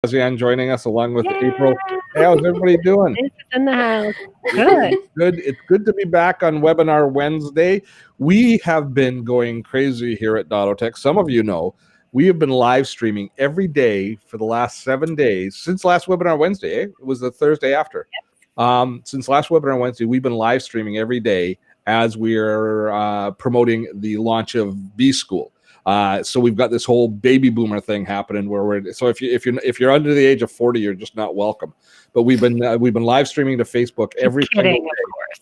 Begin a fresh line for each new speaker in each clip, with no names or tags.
Kazian joining us along with
Yeah.
April. Hey, how's everybody doing?
This is in the house. Good.
Good. It's good to be back on Webinar Wednesday. We have been going crazy here at Dottotech. Some of you know we have been live streaming every day for the last 7 days since last Webinar Wednesday. It was the Thursday after. Since last Webinar Wednesday, we've been live streaming every day as we're promoting the launch of B School. So we've got this whole baby boomer thing happening where we're so if you're under the age of 40, you're just not welcome. But we've been live streaming to Facebook every single day,
of course.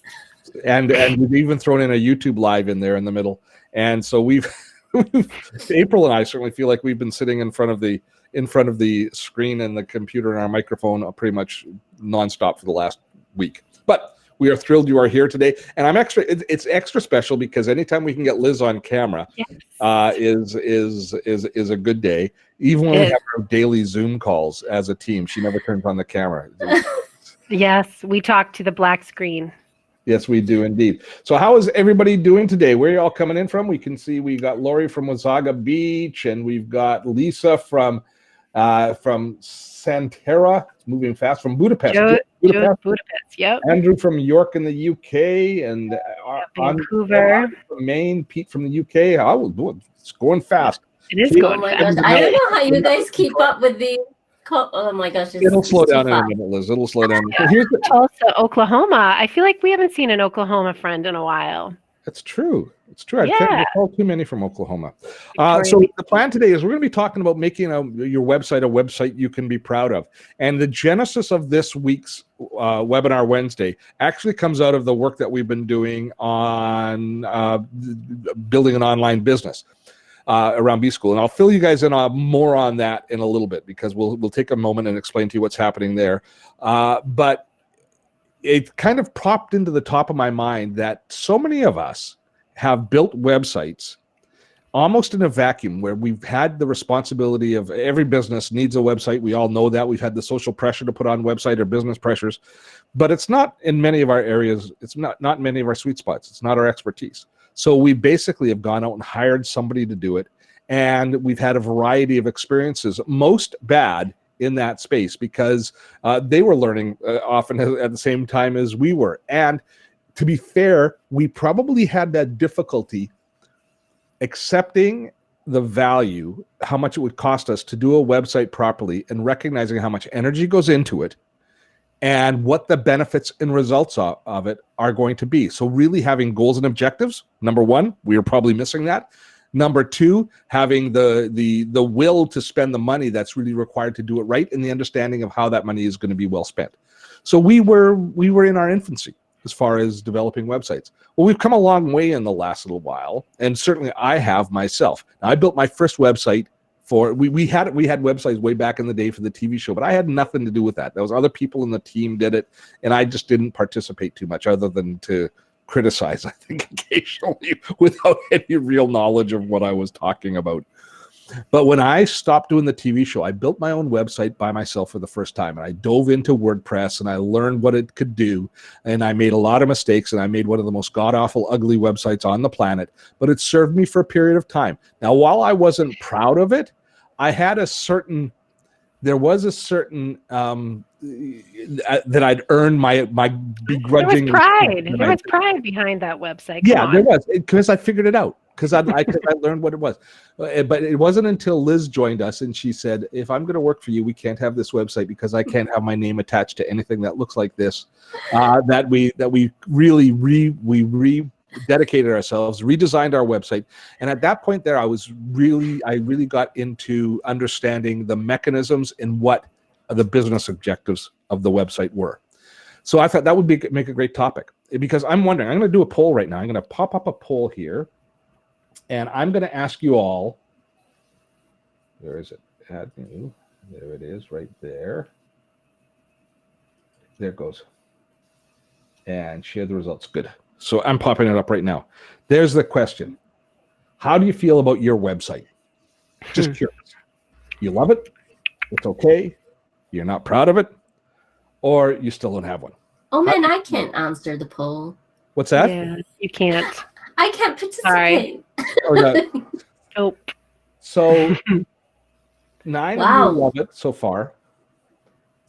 and we've even thrown in a YouTube live in there in the middle. And so we've April and I certainly feel like we've been sitting in front of the screen and the computer and our microphone pretty much nonstop for the last week. But we are thrilled you are here today, and it's extra special because anytime we can get Liz on camera, is a good day. Even when we have our daily Zoom calls as a team, she never turns on the camera.
Yes, we talk to the black screen.
Yes, we do indeed. So how is everybody doing today? Where are you all coming in from? We can see we got Lori from Wasaga Beach, and we've got Lisa from Santerra, moving fast, from Budapest.
Budapest, yep.
Andrew from York in the UK, and
Vancouver
from Maine. Pete from the UK. It's going fast.
It is going fast.
I don't know how you guys keep up with the. Oh my gosh!
It'll slow down in a minute, Liz. It'll slow down.
Also, Oklahoma. I feel like we haven't seen an Oklahoma friend in a while.
That's true. It's true. I can't recall too many from Oklahoma. So the plan today is we're going to be talking about making your website a website you can be proud of. And the genesis of this week's Webinar Wednesday actually comes out of the work that we've been doing on building an online business around B School. And I'll fill you guys in more on that in a little bit because we'll take a moment and explain to you what's happening there. But it kind of popped into the top of my mind that so many of us have built websites almost in a vacuum where we've had the responsibility of every business needs a website. We all know that. We've had the social pressure to put on website or business pressures, but it's not in many of our areas. It's not many of our sweet spots. It's not our expertise. So we basically have gone out and hired somebody to do it. And we've had a variety of experiences, most bad in that space because they were learning often at the same time as we were. And to be fair, we probably had that difficulty accepting the value, how much it would cost us to do a website properly and recognizing how much energy goes into it and what the benefits and results of it are going to be. So really having goals and objectives, number one, we are probably missing that. Number two, having the will to spend the money that's really required to do it right and the understanding of how that money is going to be well spent. So we were in our infancy as far as developing websites. Well, we've come a long way in the last little while, and certainly I have myself. Now, I built my first website for we had websites way back in the day for the TV show, but I had nothing to do with that. There was other people in the team did it, and I just didn't participate too much other than to criticize, I think, occasionally without any real knowledge of what I was talking about. But when I stopped doing the TV show, I built my own website by myself for the first time. And I dove into WordPress and I learned what it could do. And I made a lot of mistakes and I made one of the most god-awful, ugly websites on the planet. But it served me for a period of time. Now, while I wasn't proud of it, I had there was a certain that I'd earned my begrudging.
There was pride. There was pride behind that website.
There was, because I figured it out. Because I learned what it was. But it wasn't until Liz joined us and she said, if I'm going to work for you, we can't have this website because I can't have my name attached to anything that looks like this. That we really rededicated ourselves, redesigned our website. And at that point there, I really got into understanding the mechanisms and what the business objectives of the website were. So I thought that would make a great topic because I'm wondering, I'm going to do a poll right now. I'm going to pop up a poll here. And I'm going to ask you all, where is it? Add new. There it is, right there. There it goes. And share the results. Good. So I'm popping it up right now. There's the question. How do you feel about your website? Just curious. You love it? It's okay? You're not proud of it? Or you still don't have one?
Oh, man, I can't answer the poll.
What's that?
Yeah, you can't.
I can't participate.
Sorry.
Nope. So 9 of you love it so far.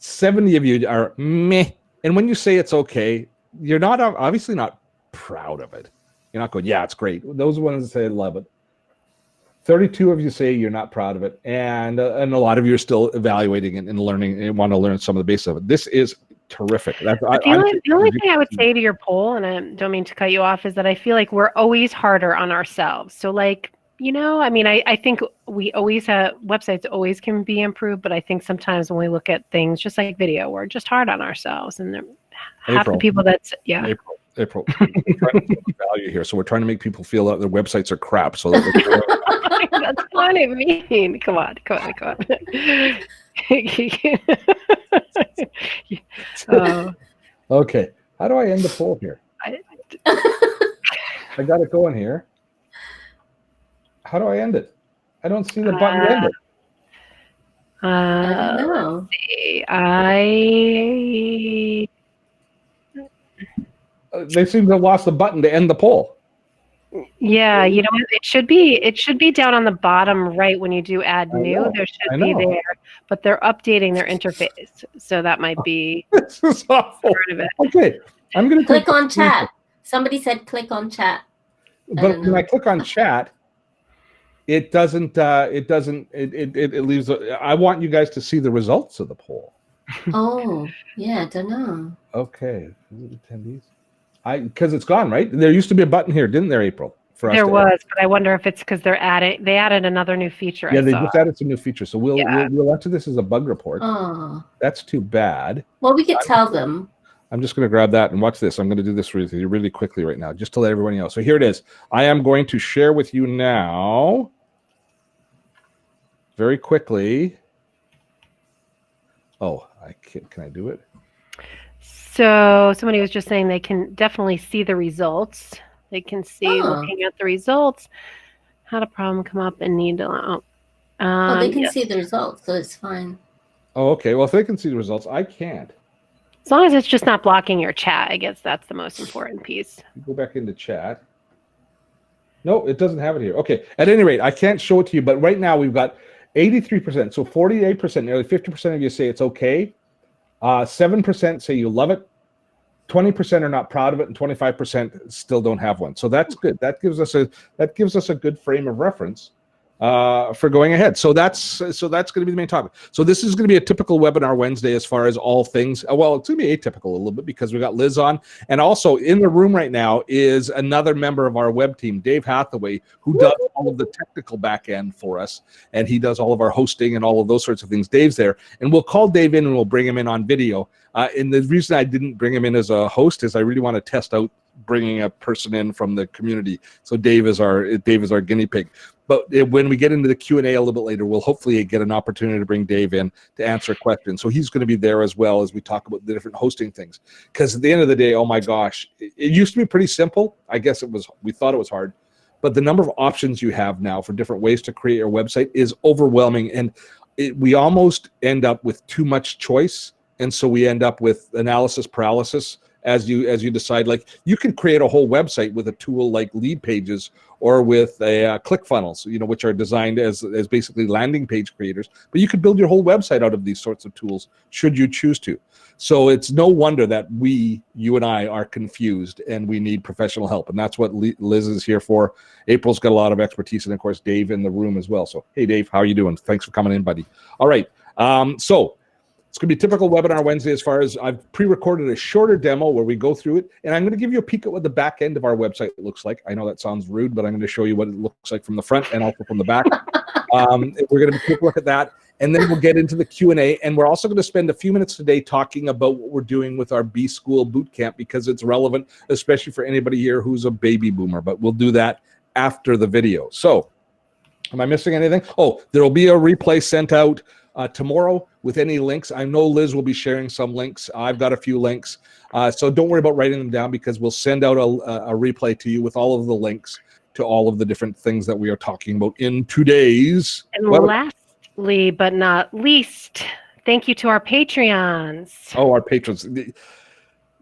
70 of you are meh. And when you say it's okay, you're not obviously not proud of it. You're not going, yeah, it's great. Those are ones that say love it. 32 of you say you're not proud of it, and a lot of you are still evaluating it and learning and want to learn some of the basics of it. This is terrific.
The only thing I would say to your poll, and I don't mean to cut you off, is that I feel like we're always harder on ourselves. So like, I mean, I think we always have websites always can be improved, but I think sometimes when we look at things just like video, we're just hard on ourselves, and half the people
April, we're trying to put value here, so we're trying to make people feel that their websites are crap. So that
that's what I mean. Come on.
Okay, how do I end the poll here? I got it going here. How do I end it? I don't see the button to end it.
I don't know.
They seem to have lost the button to end the poll.
Yeah, you know, it should be down on the bottom right when you do add new. There should be there, but they're updating their interface, so that might be
this is awful.
part of it.
Okay, I'm going to
click on chat. Somebody said click on chat.
But when I click on chat, it doesn't. It leaves. I want you guys to see the results of the poll.
Oh, yeah, I don't know.
Okay, attendees. Because it's gone, right? There used to be a button here, didn't there, April?
There was, but I wonder if it's because they added another new feature.
Yeah, they just added some new features. So we'll enter this as a bug report.
Oh,
that's too bad.
Well, we could tell them.
I'm just going to grab that and watch this. I'm going to do this really quickly right now, just to let everybody know. So here it is. I am going to share with you now, very quickly. Oh, can I do it?
So somebody was just saying they can definitely see the results. They can see looking at the results. Had a problem come up and need to.
They can see the results, so it's fine.
Oh, okay. Well, if they can see the results, I can't.
As long as it's just not blocking your chat, I guess that's the most important piece.
You go back into chat. No, it doesn't have it here. Okay. At any rate, I can't show it to you, but right now we've got 83%. So 48%, nearly 50% of you say it's okay. 7% say you love it. 20% are not proud of it, and 25% still don't have one. So that's good. That gives us a good frame of reference for going ahead. So that's going to be the main topic. So this is going to be a typical webinar Wednesday as far as all things. Well, it's going to be atypical a little bit because we got Liz on, and also in the room right now is another member of our web team, Dave Hathaway, who does all of the technical back end for us, and he does all of our hosting and all of those sorts of things. Dave's there, and we'll call Dave in and we'll bring him in on video. And the reason I didn't bring him in as a host is I really want to test out bringing a person in from the community. So Dave is our guinea pig. But when we get into the Q&A a little bit later, we'll hopefully get an opportunity to bring Dave in to answer questions. So he's going to be there as well as we talk about the different hosting things. Because at the end of the day, oh my gosh, it used to be pretty simple. I guess we thought it was hard. But the number of options you have now for different ways to create your website is overwhelming. And we almost end up with too much choice. And so we end up with analysis paralysis as you decide. Like, you can create a whole website with a tool like Lead Pages or with a ClickFunnels, which are designed as basically landing page creators. But you could build your whole website out of these sorts of tools should you choose to. So it's no wonder that you and I are confused and we need professional help. And that's what Liz is here for. April's got a lot of expertise, and of course, Dave in the room as well. So, hey, Dave, how are you doing? Thanks for coming in, buddy. All right. So it's going to be a typical webinar Wednesday as far as I've pre-recorded a shorter demo where we go through it. And I'm going to give you a peek at what the back end of our website looks like. I know that sounds rude, but I'm going to show you what it looks like from the front and also from the back. We're going to take a look at that. And then we'll get into the Q&A. And we're also going to spend a few minutes today talking about what we're doing with our B-School Bootcamp, because it's relevant, especially for anybody here who's a baby boomer. But we'll do that after the video. So am I missing anything? Oh, there will be a replay sent out tomorrow with any links. I know Liz will be sharing some links. I've got a few links. So don't worry about writing them down, because we'll send out a replay to you with all of the links to all of the different things that we are talking about in today's.
And lastly, but not least, thank you to our Patreons.
Oh, our patrons.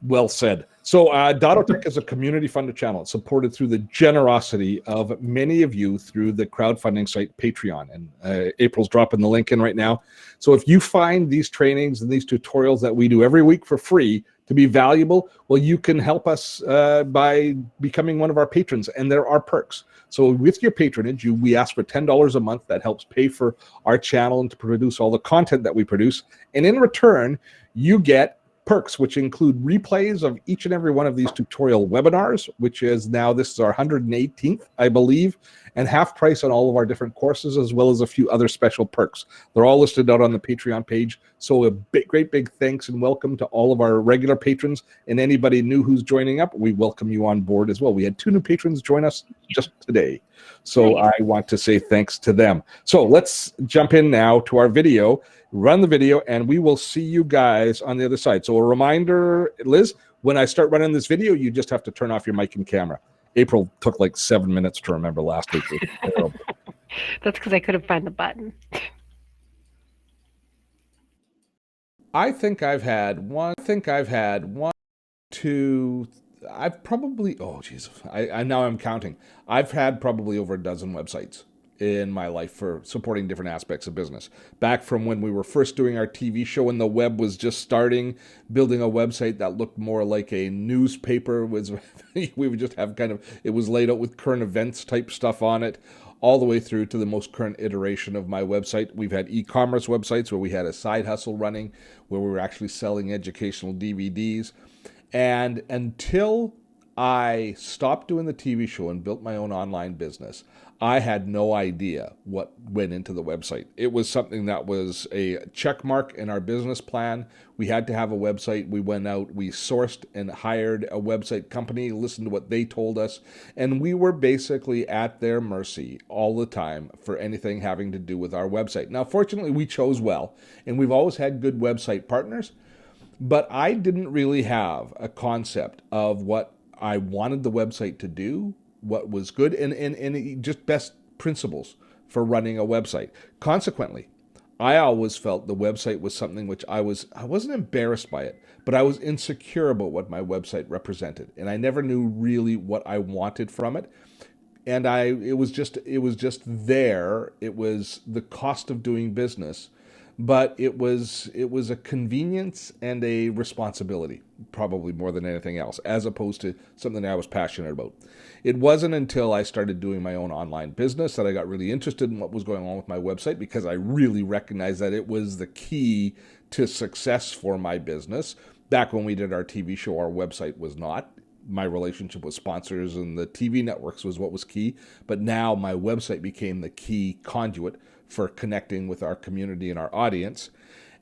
Well said. So Dottotech is a community-funded channel. It's supported through the generosity of many of you through the crowdfunding site Patreon. And April's dropping the link in right now. So if you find these trainings and these tutorials that we do every week for free to be valuable, well, you can help us by becoming one of our patrons. And there are perks. So with your patronage, we ask for $10 a month. That helps pay for our channel and to produce all the content that we produce. And in return, you get perks, which include replays of each and every one of these tutorial webinars, which is now, this is our 118th, I believe, and half price on all of our different courses, as well as a few other special perks. They're all listed out on the Patreon page. So a great big thanks and welcome to all of our regular patrons, and anybody new who's joining up, we welcome you on board as well. We had 2 new patrons join us just today. So I want to say thanks to them. So let's jump in now to our video, run the video, and we will see you guys on the other side. So a reminder, Liz, when I start running this video, you just have to turn off your mic and camera. April took like 7 minutes to remember last week.
That's because I couldn't find the button.
I think I've had one, two, I've probably, oh geez, I now I'm counting. I've had probably over a dozen websites in my life for supporting different aspects of business. Back from when we were first doing our TV show and the web was just starting, building a website that looked more like a newspaper, was we would just have kind of, it was laid out with current events type stuff on it, all the way through to the most current iteration of my website. We've had e-commerce websites where we had a side hustle running, where we were actually selling educational DVDs. And until I stopped doing the TV show and built my own online business, I had no idea what went into the website. It was something that was a check mark in our business plan. We had to have a website. We went out, we sourced and hired a website company, listened to what they told us, and we were basically at their mercy all the time for anything having to do with our website. Now, fortunately, we chose well, and we've always had good website partners, but I didn't really have a concept of what I wanted the website to do, what was good, and just best principles for running a website. Consequently, I always felt the website was something which I wasn't embarrassed by it, but I was insecure about what my website represented, and I never knew really what I wanted from it. And it was just there. It was the cost of doing business, but it was a convenience and a responsibility, probably more than anything else, as opposed to something I was passionate about. It wasn't until I started doing my own online business that I got really interested in what was going on with my website, because I really recognized that it was the key to success for my business. Back when we did our TV show, our website was not. My relationship with sponsors and the TV networks was what was key. But now my website became the key conduit for connecting with our community and our audience.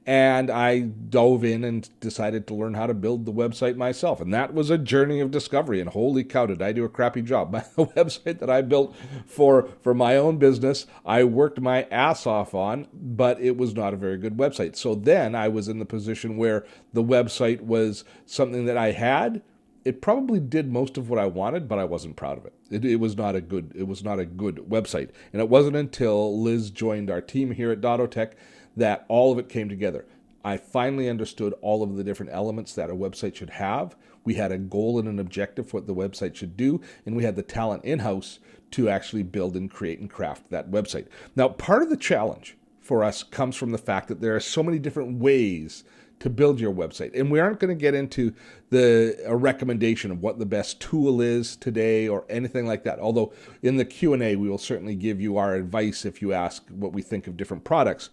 And I dove in and decided to learn how to build the website myself. And that was a journey of discovery. And holy cow, did I do a crappy job. The website that I built for my own business, I worked my ass off on, but it was not a very good website. So then I was in the position where the website was something that I had. It probably did most of what I wanted, but I wasn't proud of it. It was not a good website. And it wasn't until Liz joined our team here at Dottotech that all of it came together. I finally understood all of the different elements that a website should have. We had a goal and an objective for what the website should do, and we had the talent in-house to actually build and create and craft that website. Now, part of the challenge for us comes from the fact that there are so many different ways to build your website. And we aren't going to get into a recommendation of what the best tool is today or anything like that. Although in the Q&A, we will certainly give you our advice if you ask what we think of different products.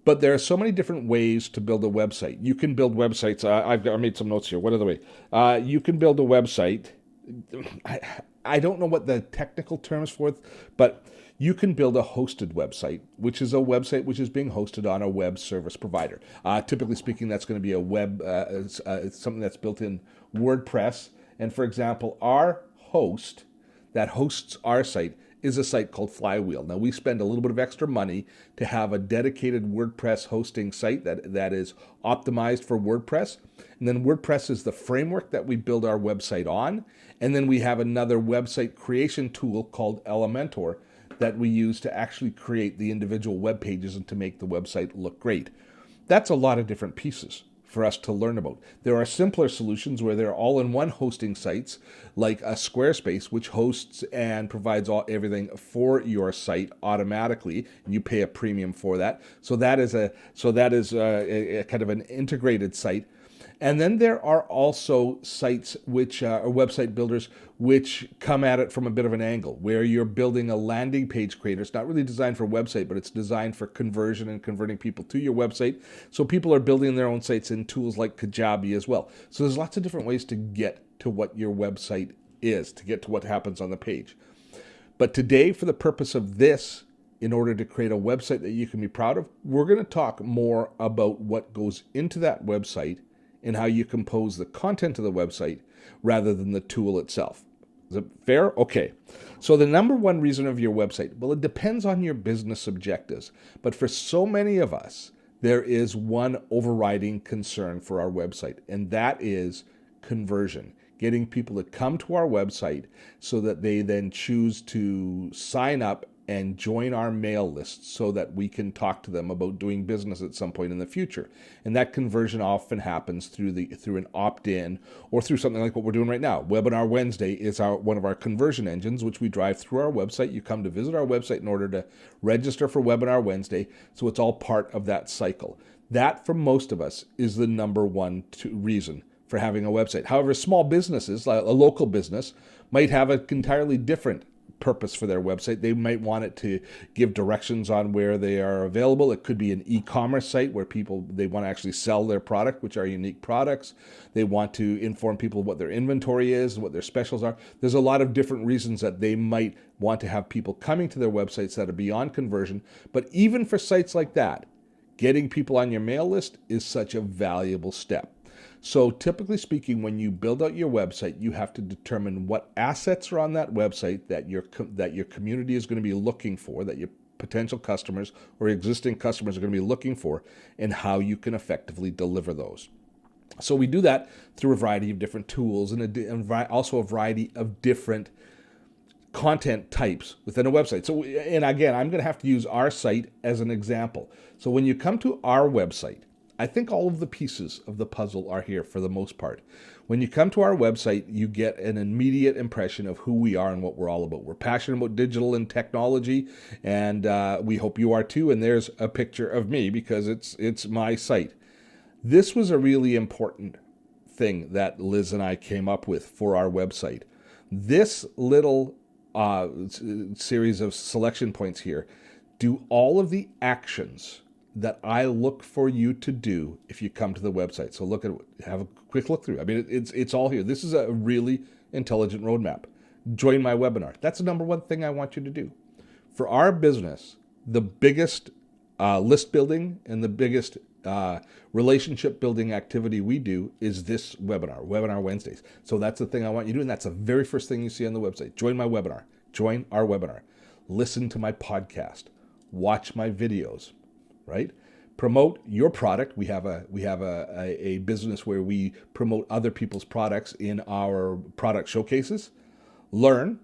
But there are so many different ways to build a website. You can build websites. I made some notes here. What are the ways? You can build a website. I don't know what the technical terms for it, but you can build a hosted website, which is a website which is being hosted on a web service provider. Typically speaking, that's going to be a web, something that's built in WordPress. And for example, our host that hosts our site is a site called Flywheel. Now, we spend a little bit of extra money to have a dedicated WordPress hosting site that is optimized for WordPress. And then WordPress is the framework that we build our website on. And then we have another website creation tool called Elementor that we use to actually create the individual web pages and to make the website look great. That's a lot of different pieces for us to learn about. There are simpler solutions where they're all-in-one hosting sites like a Squarespace, which hosts and provides everything for your site automatically, and you pay a premium for that. So that is a kind of an integrated site. And then there are also sites which are website builders which come at it from a bit of an angle, where you're building a landing page creator. It's not really designed for a website, but it's designed for conversion and converting people to your website. So people are building their own sites in tools like Kajabi as well. So there's lots of different ways to get to what your website is, to get to what happens on the page. But today, for the purpose of this, in order to create a website that you can be proud of, we're going to talk more about what goes into that website and how you compose the content of the website rather than the tool itself. Is it fair? Okay. So the number one reason of your website, well, it depends on your business objectives. But for so many of us, there is one overriding concern for our website, and that is conversion. Getting people to come to our website so that they then choose to sign up and join our mail list so that we can talk to them about doing business at some point in the future. And that conversion often happens through an opt-in or through something like what we're doing right now. Webinar Wednesday is one of our conversion engines, which we drive through our website. You come to visit our website in order to register for Webinar Wednesday, so it's all part of that cycle. That, for most of us, is the number one reason for having a website. However, small businesses, like a local business, might have an entirely different purpose for their website. They might want it to give directions on where they are available. It could be an e-commerce site where they want to actually sell their product, which are unique products. They want to inform people what their inventory is, what their specials are. There's a lot of different reasons that they might want to have people coming to their websites that are beyond conversion. But even for sites like that, getting people on your mail list is such a valuable step. So typically speaking, when you build out your website, you have to determine what assets are on that website that your community is going to be looking for, that your potential customers or existing customers are going to be looking for, and how you can effectively deliver those. So we do that through a variety of different tools and also a variety of different content types within a website. So, and again, I'm going to have to use our site as an example. So when you come to our website, I think all of the pieces of the puzzle are here for the most part. When you come to our website, you get an immediate impression of who we are and what we're all about. We're passionate about digital and technology, and we hope you are too. And there's a picture of me because it's my site. This was a really important thing that Liz and I came up with for our website. This little series of selection points here do all of the actions that I look for you to do if you come to the website. So have a quick look through. I mean, it's all here. This is a really intelligent roadmap. Join my webinar. That's the number one thing I want you to do. For our business, the biggest list building and the biggest relationship building activity we do is this Webinar Wednesdays. So that's the thing I want you to do, and that's the very first thing you see on the website. Join my webinar. Join our webinar. Listen to my podcast. Watch my videos. Right? Promote your product. We have a business where we promote other people's products in our product showcases. Learn.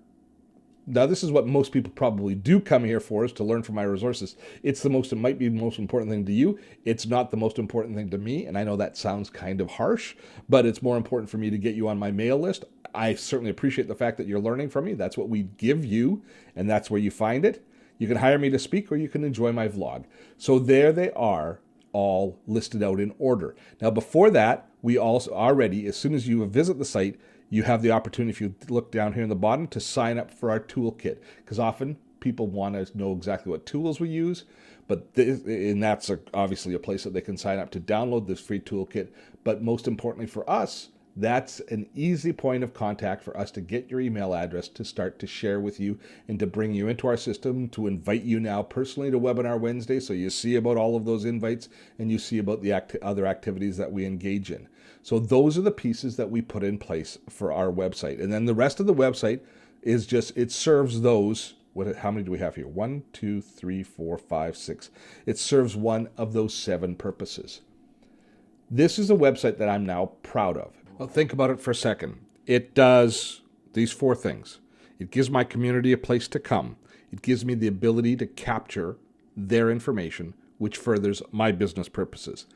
Now, this is what most people probably do come here for, is to learn from my resources. It might be the most important thing to you. It's not the most important thing to me, and I know that sounds kind of harsh, but it's more important for me to get you on my mail list. I certainly appreciate the fact that you're learning from me. That's what we give you, and that's where you find it. You can hire me to speak, or you can enjoy my vlog. So there they are, all listed out in order. Now, before that, we also already, as soon as you visit the site, you have the opportunity, if you look down here in the bottom, to sign up for our toolkit. Because often people want to know exactly what tools we use, and that's obviously a place that they can sign up to download this free toolkit. But most importantly for us, that's an easy point of contact for us to get your email address to start to share with you and to bring you into our system, to invite you now personally to Webinar Wednesday, so you see about all of those invites and you see about the other activities that we engage in. So those are the pieces that we put in place for our website. And then the rest of the website is just, it serves those, how many do we have here? 1, 2, 3, 4, 5, 6. It serves one of those 7 purposes. This is a website that I'm now proud of. Well, think about it for a second. It does these 4 things. It gives my community a place to come. It gives me the ability to capture their information, which furthers my business purposes.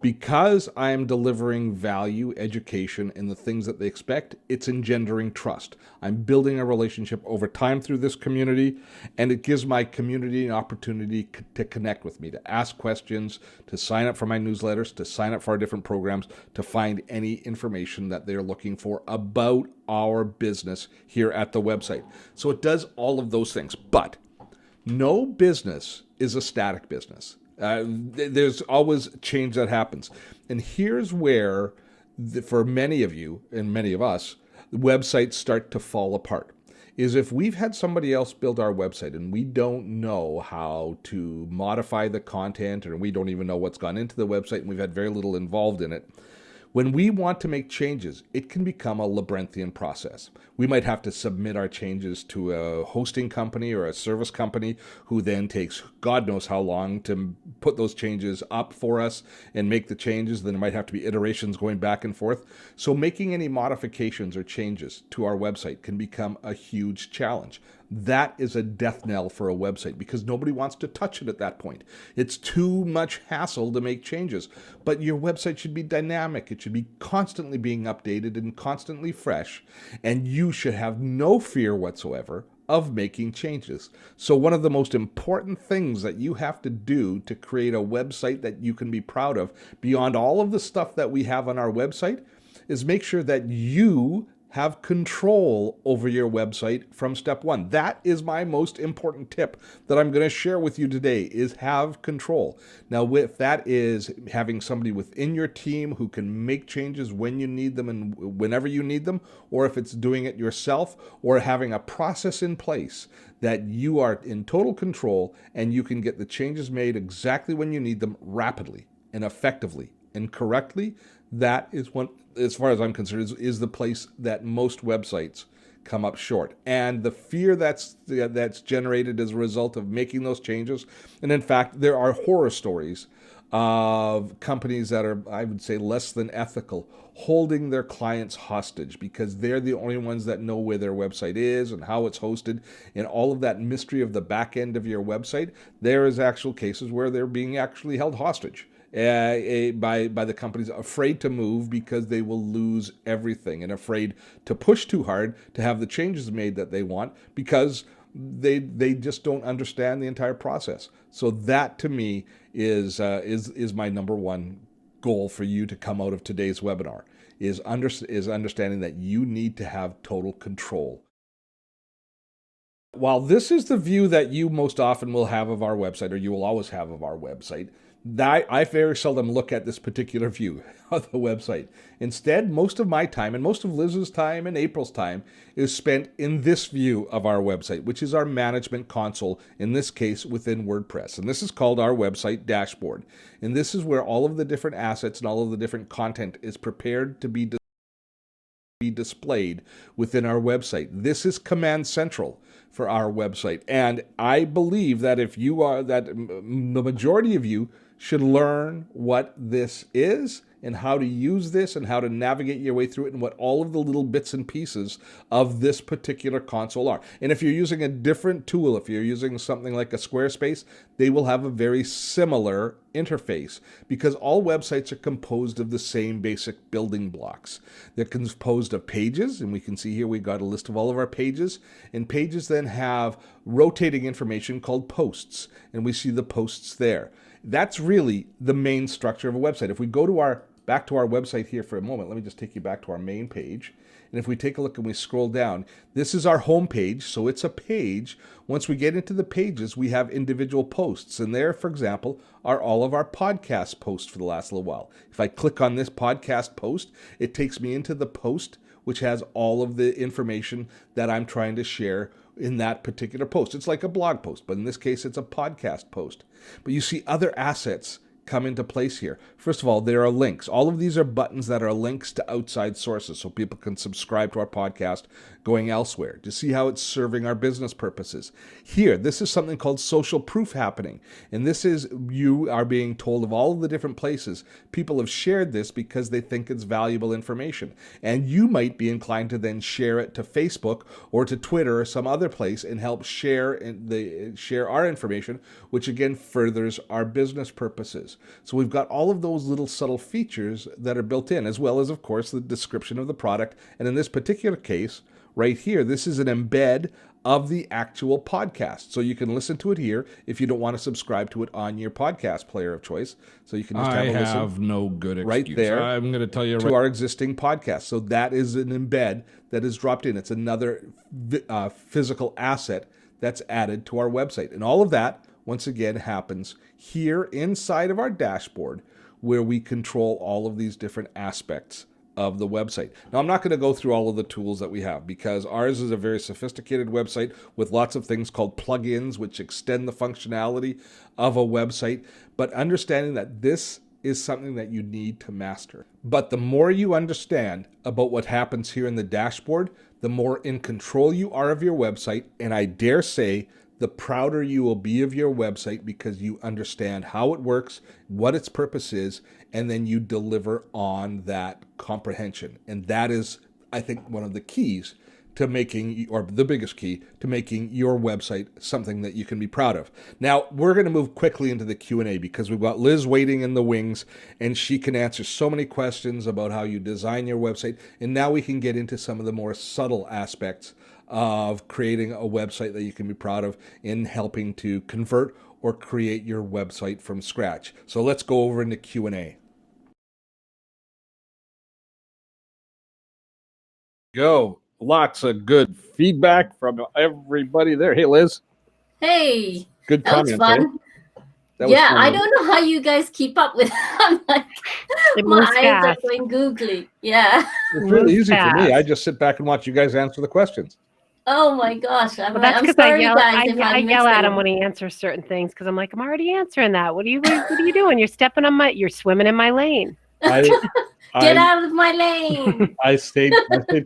Because I am delivering value, education, and the things that they expect, it's engendering trust. I'm building a relationship over time through this community, and it gives my community an opportunity to connect with me, to ask questions, to sign up for my newsletters, to sign up for our different programs, to find any information that they're looking for about our business here at the website. So it does all of those things. But no business is a static business. There's always change that happens. And here's where, for many of you and many of us, websites start to fall apart. Is if we've had somebody else build our website and we don't know how to modify the content, or we don't even know what's gone into the website and we've had very little involved in it, when we want to make changes, it can become a labyrinthian process. We might have to submit our changes to a hosting company or a service company who then takes God knows how long to put those changes up for us and make the changes. Then there might have to be iterations going back and forth. So making any modifications or changes to our website can become a huge challenge. That is a death knell for a website because nobody wants to touch it at that point. It's too much hassle to make changes. But your website should be dynamic. It should be constantly being updated and constantly fresh. And you should have no fear whatsoever of making changes. So one of the most important things that you have to do to create a website that you can be proud of, beyond all of the stuff that we have on our website, is make sure that you have control over your website from step one. That is my most important tip that I'm going to share with you today, is have control. Now, if that is having somebody within your team who can make changes when you need them and whenever you need them, or if it's doing it yourself, or having a process in place that you are in total control and you can get the changes made exactly when you need them, rapidly and effectively and correctly, that is one, as far as I'm concerned, is the place that most websites come up short. And the fear that's generated as a result of making those changes, and in fact, there are horror stories of companies that are, I would say, less than ethical, holding their clients hostage because they're the only ones that know where their website is and how it's hosted, and all of that mystery of the back end of your website. There is actual cases where they're being actually held hostage by the companies, afraid to move because they will lose everything, and afraid to push too hard to have the changes made that they want because they just don't understand the entire process. So that to me is my number one goal for you to come out of today's webinar, is understanding that you need to have total control. While this is the view that you most often will have of our website, or you will always have of our website, I very seldom look at this particular view of the website. Instead, most of my time, and most of Liz's time and April's time, is spent in this view of our website, which is our management console, in this case within WordPress. And this is called our website dashboard. And this is where all of the different assets and all of the different content is prepared to be displayed within our website. This is Command Central for our website. And I believe that the majority of you should learn what this is and how to use this and how to navigate your way through it and what all of the little bits and pieces of this particular console are. And if you're using a different tool, if you're using something like a Squarespace, they will have a very similar interface because all websites are composed of the same basic building blocks. They're composed of pages, and we can see here we've got a list of all of our pages, and pages then have rotating information called posts, and we see the posts there. That's really the main structure of a website. If we go to back to our website here for a moment, let me just take you back to our main page. And if we take a look and we scroll down, this is our home page. So it's a page. Once we get into the pages, we have individual posts. And there, for example, are all of our podcast posts for the last little while. If I click on this podcast post, it takes me into the post, which has all of the information that I'm trying to share in that particular post. It's like a blog post, but in this case, it's a podcast post. But you see other assets come into place here. First of all, there are links. All of these are buttons that are links to outside sources so people can subscribe to our podcast going elsewhere to see how it's serving our business purposes. Here, this is something called social proof happening. And this is you are being told of all of the different places people have shared this because they think it's valuable information. And you might be inclined to then share it to Facebook or to Twitter or some other place and help share our information, which again furthers our business purposes. So we've got all of those little subtle features that are built in, as well as, of course, the description of the product. And in this particular case, right here, this is an embed of the actual podcast. So you can listen to it here if you don't want to subscribe to it on your podcast player of choice. So you can just have a listen.
I have no good excuse.
Right there.
I'm going to tell you
to our existing podcast. So that is an embed that is dropped in. It's another physical asset that's added to our website. And all of that, once again, happens here inside of our dashboard where we control all of these different aspects of the website. Now, I'm not going to go through all of the tools that we have because ours is a very sophisticated website with lots of things called plugins, which extend the functionality of a website. But understanding that this is something that you need to master. But the more you understand about what happens here in the dashboard, the more in control you are of your website. And I dare say, the prouder you will be of your website because you understand how it works, what its purpose is, and then you deliver on that comprehension. And that is, I think, one of the keys to making, or the biggest key to making your website something that you can be proud of. Now, we're going to move quickly into the Q&A because we've got Liz waiting in the wings, and she can answer so many questions about how you design your website. And now we can get into some of the more subtle aspects of creating a website that you can be proud of in helping to convert or create your website from scratch. So let's go over into Q&A. Go. Lots of good feedback from everybody there. Hey, Liz.
Hey.
Good
That was
comment.
fun. Yeah, I don't know how you guys keep up with I'm like, my eyes are going googly. Yeah.
It's really easy for me. I just sit back and watch you guys answer the questions.
Oh my gosh. I'm
that's because
sorry,
I yell at him
him
when he answers certain things because I'm like, I'm already answering that. What are you doing? You're swimming in my lane.
Get out of my lane.
I stayed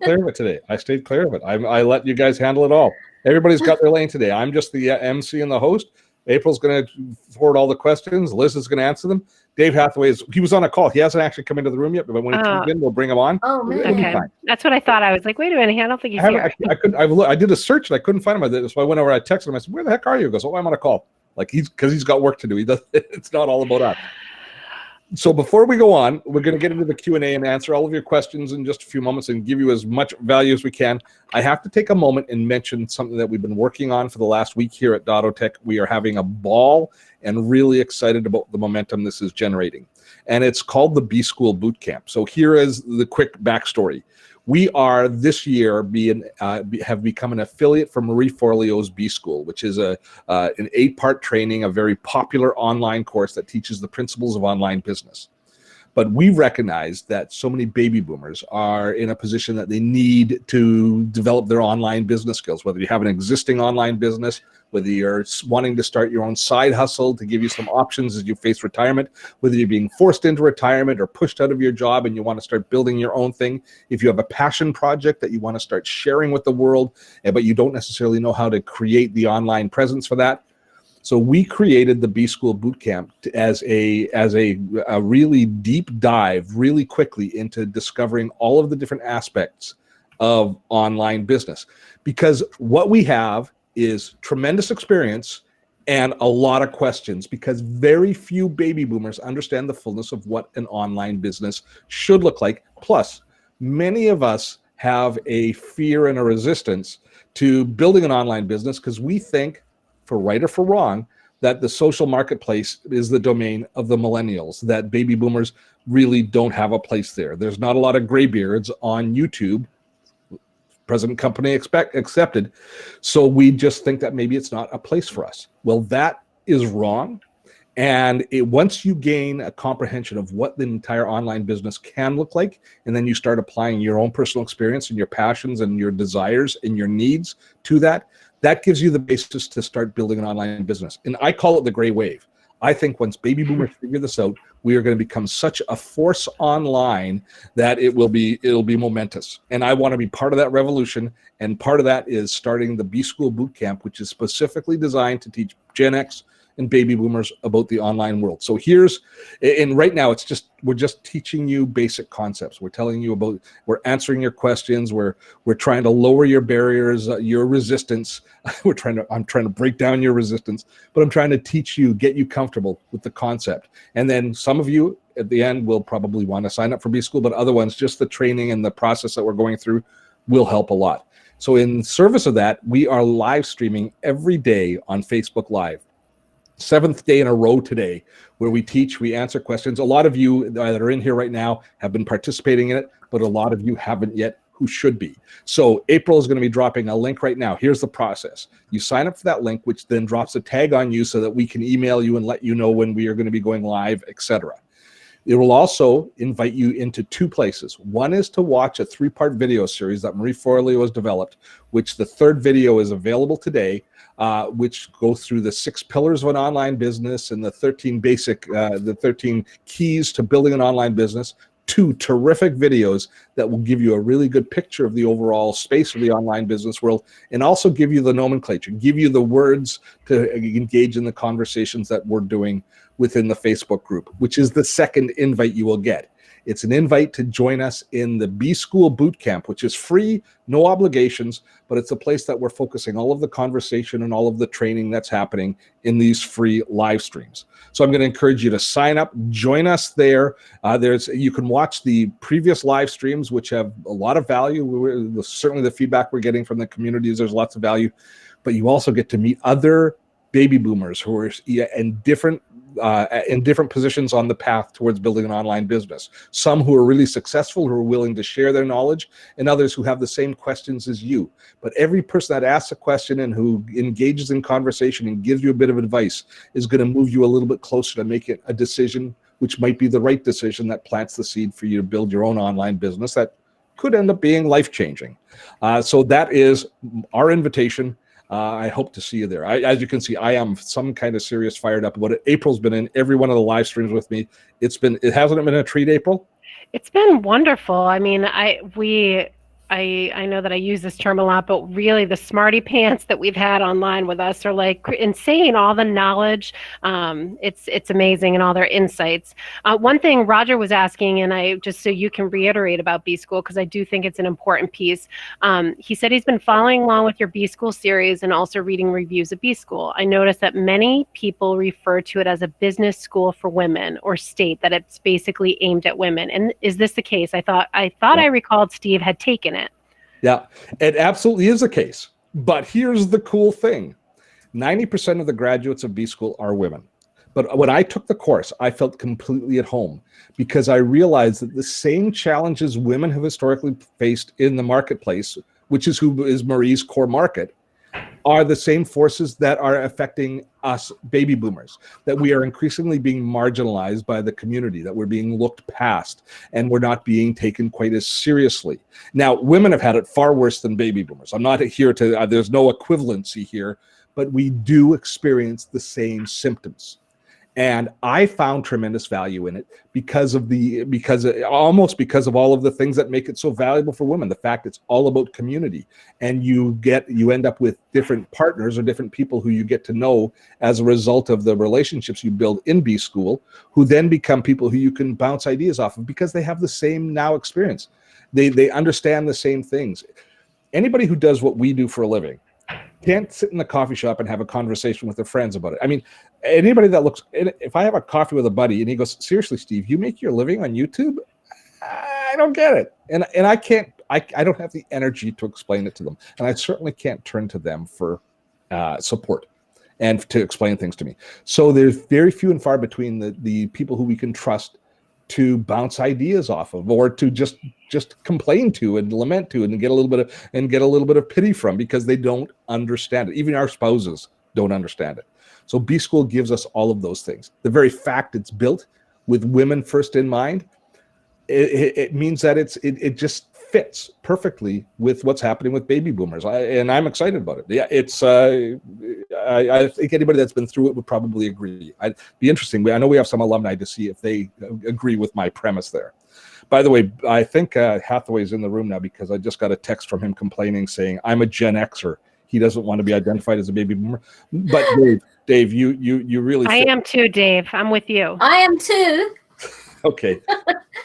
clear of it today. I stayed clear of it. I let you guys handle it all. Everybody's got their lane today. I'm just the MC and the host. April's going to forward all the questions. Liz is going to answer them. Dave Hathaway he was on a call. He hasn't actually come into the room yet, but when he comes in, we'll bring him on.
Oh, man.
Okay. That's what I thought. I was like, wait a minute. I don't think he's here.
I did a search and I couldn't find him. So I went over, I texted him. I said, where the heck are you? He goes, oh, I'm on a call. Like because he's got work to do. It's not all about us. So before we go on, we're going to get into the Q&A and answer all of your questions in just a few moments and give you as much value as we can. I have to take a moment and mention something that we've been working on for the last week here at Dottotech. We are having a ball and really excited about the momentum this is generating. And it's called the B-School Bootcamp. So here is the quick backstory. We are this year have become an affiliate from Marie Forleo's B-School, which is an 8-part training, a very popular online course that teaches the principles of online business. But we recognize that so many baby boomers are in a position that they need to develop their online business skills, whether you have an existing online business, whether you're wanting to start your own side hustle to give you some options as you face retirement, whether you're being forced into retirement or pushed out of your job and you want to start building your own thing. If you have a passion project that you want to start sharing with the world, but you don't necessarily know how to create the online presence for that. So we created the B-School Bootcamp as a really deep dive, really quickly into discovering all of the different aspects of online business. Because what we have is tremendous experience and a lot of questions, because very few baby boomers understand the fullness of what an online business should look like. Plus, many of us have a fear and a resistance to building an online business because we think, for right or for wrong, that the social marketplace is the domain of the millennials, that baby boomers really don't have a place there. There's not a lot of graybeards on YouTube, present company accepted. So we just think that maybe it's not a place for us. Well, that is wrong. And once you gain a comprehension of what the entire online business can look like, and then you start applying your own personal experience and your passions and your desires and your needs to that, that gives you the basis to start building an online business. And I call it the gray wave. I think once baby boomers figure this out, we are going to become such a force online that it'll be momentous. And I want to be part of that revolution. And part of that is starting the B-School Bootcamp, which is specifically designed to teach Gen X and baby boomers about the online world. So right now we're just teaching you basic concepts. We're telling you we're answering your questions. We're trying to lower your barriers, your resistance. I'm trying to break down your resistance, but I'm trying to teach you, get you comfortable with the concept. And then some of you at the end will probably want to sign up for B-School, but other ones, just the training and the process that we're going through will help a lot. So in service of that, we are live streaming every day on Facebook Live. 7th day in a row today, where we teach, we answer questions. A lot of you that are in here right now have been participating in it, but a lot of you haven't yet, who should be. So April is going to be dropping a link right now. Here's the process. You sign up for that link, which then drops a tag on you so that we can email you and let you know when we are going to be going live, etc. It will also invite you into 2 places. One is to watch a 3-part video series that Marie Forleo has developed, which the 3rd video is available today, which goes through the 6 pillars of an online business and the 13 keys to building an online business. 2 terrific videos that will give you a really good picture of the overall space of the online business world, and also give you the nomenclature, give you the words to engage in the conversations that we're doing within the Facebook group, which is the 2nd invite you will get. It's an invite to join us in the B-School Bootcamp, which is free, no obligations, but it's a place that we're focusing all of the conversation and all of the training that's happening in these free live streams. So I'm going to encourage you to sign up, join us there. You can watch the previous live streams, which have a lot of value. Certainly the feedback we're getting from the communities, there's lots of value, but you also get to meet other baby boomers who are in different positions on the path towards building an online business. Some who are really successful, who are willing to share their knowledge, and others who have the same questions as you. But every person that asks a question and who engages in conversation and gives you a bit of advice is going to move you a little bit closer to make it a decision, which might be the right decision that plants the seed for you to build your own online business that could end up being life-changing. So that is our invitation. I hope to see you there. As you can see, I am some kind of serious fired up about it. April's been in every one of the live streams with me. It hasn't it been a treat, April?
It's been wonderful. I mean, I know that I use this term a lot, but really the smarty pants that we've had online with us are like insane. All the knowledge, it's amazing, and all their insights. One thing Roger was asking, and I just so you can reiterate about B-School, because I do think it's an important piece. He said he's been following along with your B-School series and also reading reviews of B-School. I noticed that many people refer to it as a business school for women, or state that it's basically aimed at women. And is this the case? I thought I recalled Steve had taken it.
Yeah, it absolutely is the case. But here's the cool thing. 90% of the graduates of B-School are women. But when I took the course, I felt completely at home, because I realized that the same challenges women have historically faced in the marketplace, which is who is Marie's core market, are the same forces that are affecting us baby boomers, that we are increasingly being marginalized by the community, that we're being looked past, and we're not being taken quite as seriously. Now, women have had it far worse than baby boomers. I'm not here to, there's no equivalency here, but we do experience the same symptoms. And I found tremendous value in it because of all of the things that make it so valuable for women. The fact it's all about community, and you end up with different partners or different people who you get to know as a result of the relationships you build in B-School, who then become people who you can bounce ideas off of because they have the same now experience. They understand the same things. Anybody who does what we do for a living can't sit in the coffee shop and have a conversation with their friends about it. I mean, anybody that looks, if I have a coffee with a buddy and he goes, "Seriously, Steve, you make your living on YouTube?" I don't get it. And I don't have the energy to explain it to them. And I certainly can't turn to them for support and to explain things to me. So there's very few and far between the people who we can trust to bounce ideas off of, or to just complain to and lament to and get a little bit of pity from, because they don't understand it. Even our spouses don't understand it. So B-School gives us all of those things. The very fact it's built with women first in mind, it means that it just fits perfectly with what's happening with baby boomers, and I'm excited about it. Yeah, it's I think anybody that's been through it would probably agree. I'd be interesting. I know we have some alumni to see if they agree with my premise there. By the way, I think Hathaway's in the room now, because I just got a text from him complaining, saying, "I'm a Gen Xer." he doesn't want to be identified as a baby boomer. But Dave, you really.
I am too, Dave. I'm with you.
I am too.
Okay,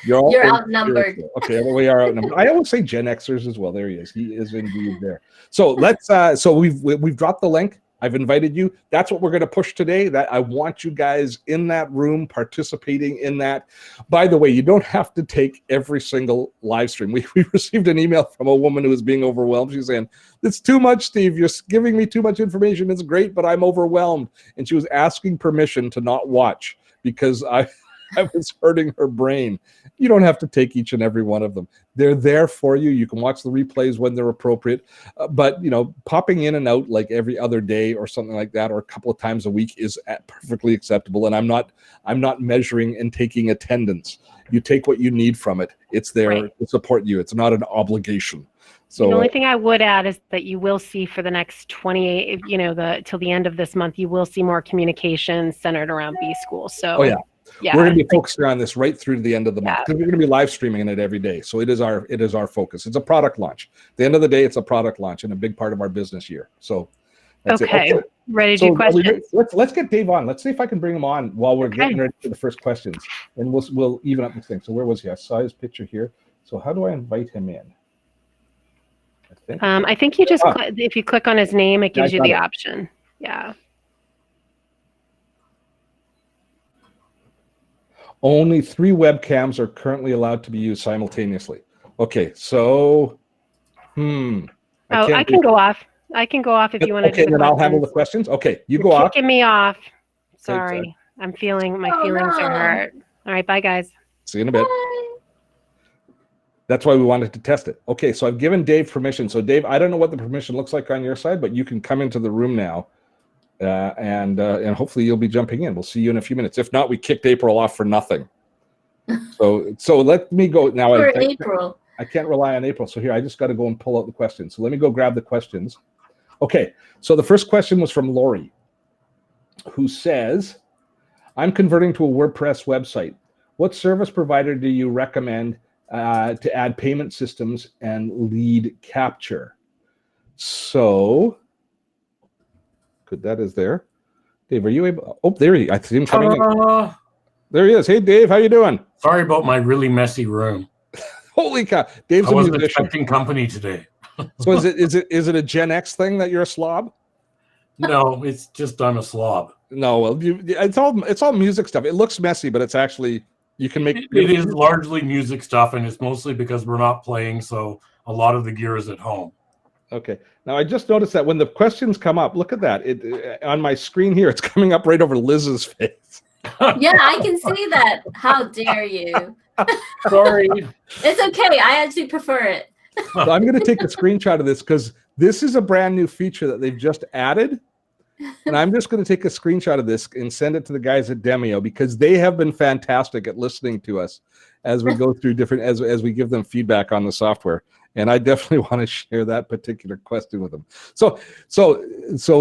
you're
outnumbered.
Okay, we are outnumbered. I always say Gen Xers as well. There he is. He is indeed there. So let's. So we've dropped the link. I've invited you. That's what we're going to push today. That I want you guys in that room participating in that. By the way, you don't have to take every single live stream. We received an email from a woman who was being overwhelmed. She's saying, "It's too much, Steve. You're giving me too much information. It's great, but I'm overwhelmed." And she was asking permission to not watch because I was hurting her brain. You don't have to take each and every one of them. They're there for you. You can watch the replays when they're appropriate. But, popping in and out like every other day or something like that, or a couple of times a week is perfectly acceptable. And I'm not measuring and taking attendance. You take what you need from it. It's there to support you. It's not an obligation. So
the only thing I would add is that you will see for the next 28, till the end of this month, you will see more communication centered around B School. So
we're going to be focusing on this right through to the end of the month because we're going to be live streaming it every day. So it is our focus. It's a product launch. At the end of the day, it's a product launch and a big part of our business year. So that's it. Okay.
Ready to do questions?
Let's get Dave on. Let's see if I can bring him on while we're getting ready for the first questions, and we'll even up this thing. So where was he? I saw his picture here. So how do I invite him in?
I think you just if you click on his name, it gives you the option. Yeah.
Only 3 webcams are currently allowed to be used simultaneously. Okay, so
I can go off. I can go off if you want to do the questions.
Okay, then I'll handle the questions. Okay, you go off.
Kicking me off. Sorry. I'm feeling my feelings are hurt. All right, bye guys.
See you in a bit.
Bye.
That's why we wanted to test it. Okay, so I've given Dave permission. So Dave, I don't know what the permission looks like on your side, but you can come into the room now. And hopefully you'll be jumping in. We'll see you in a few minutes. If not, we kicked April off for nothing. So let me go now.
April.
I can't rely on April. So here, I just got to go and pull out the questions. So let me go grab the questions. Okay. So the first question was from Lori, who says, "I'm converting to a WordPress website. What service provider do you recommend to add payment systems and lead capture?" So good, that is there. Dave, are you able? Oh, there he. I see him coming in. There he is. Hey, Dave, how you doing?
Sorry about my really messy room.
Holy cow, Dave's
I
a
wasn't
musician.
expecting company today.
So is it a Gen X thing that you're a slob?
No, it's just I'm a slob.
No, well, it's all music stuff. It looks messy, but it's actually you can make.
It is largely music stuff, and it's mostly because we're not playing, so a lot of the gear is at home.
Okay. Now I just noticed that when the questions come up, look at that. It on my screen here, it's coming up right over Liz's face.
Yeah, I can see that. How dare you?
Sorry.
It's okay. I actually prefer it.
So I'm going to take a screenshot of this because this is a brand new feature that they've just added. And I'm just going to take a screenshot of this and send it to the guys at Demio because they have been fantastic at listening to us as we go through different, as we give them feedback on the software. And I definitely want to share that particular question with them. So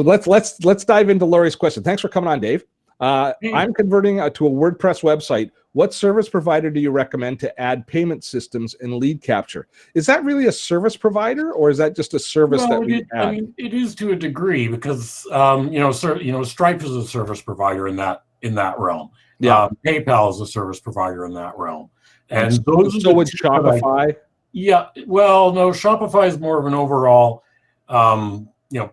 let's dive into Lori's question. Thanks for coming on, Dave. I'm converting to a WordPress website. What service provider do you recommend to add payment systems and lead capture? Is that really a service provider, or is that just a service that we add?
I mean, it is to a degree because Stripe is a service provider in that realm.
Yeah,
PayPal is a service provider in that realm, and
so would Shopify.
Yeah, well, no, Shopify is more of an overall,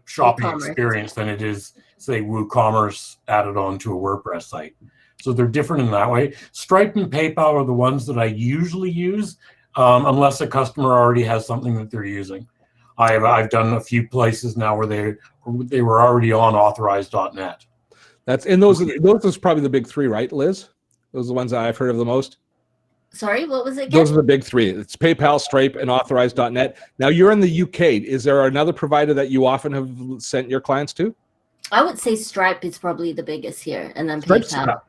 shopping experience than it is, say, WooCommerce added on to a WordPress site. So they're different in that way. Stripe and PayPal are the ones that I usually use, unless a customer already has something that they're using. I've done a few places now where they were already on authorized.net.
Those are probably the big 3, right, Liz? Those are the ones that I've heard of the most.
Sorry, what was it again?
Those are the big 3. It's PayPal, Stripe, and authorized.net. Now you're in the UK. Is there another provider that you often have sent your clients to?
I would say Stripe is probably the biggest here, and then PayPal.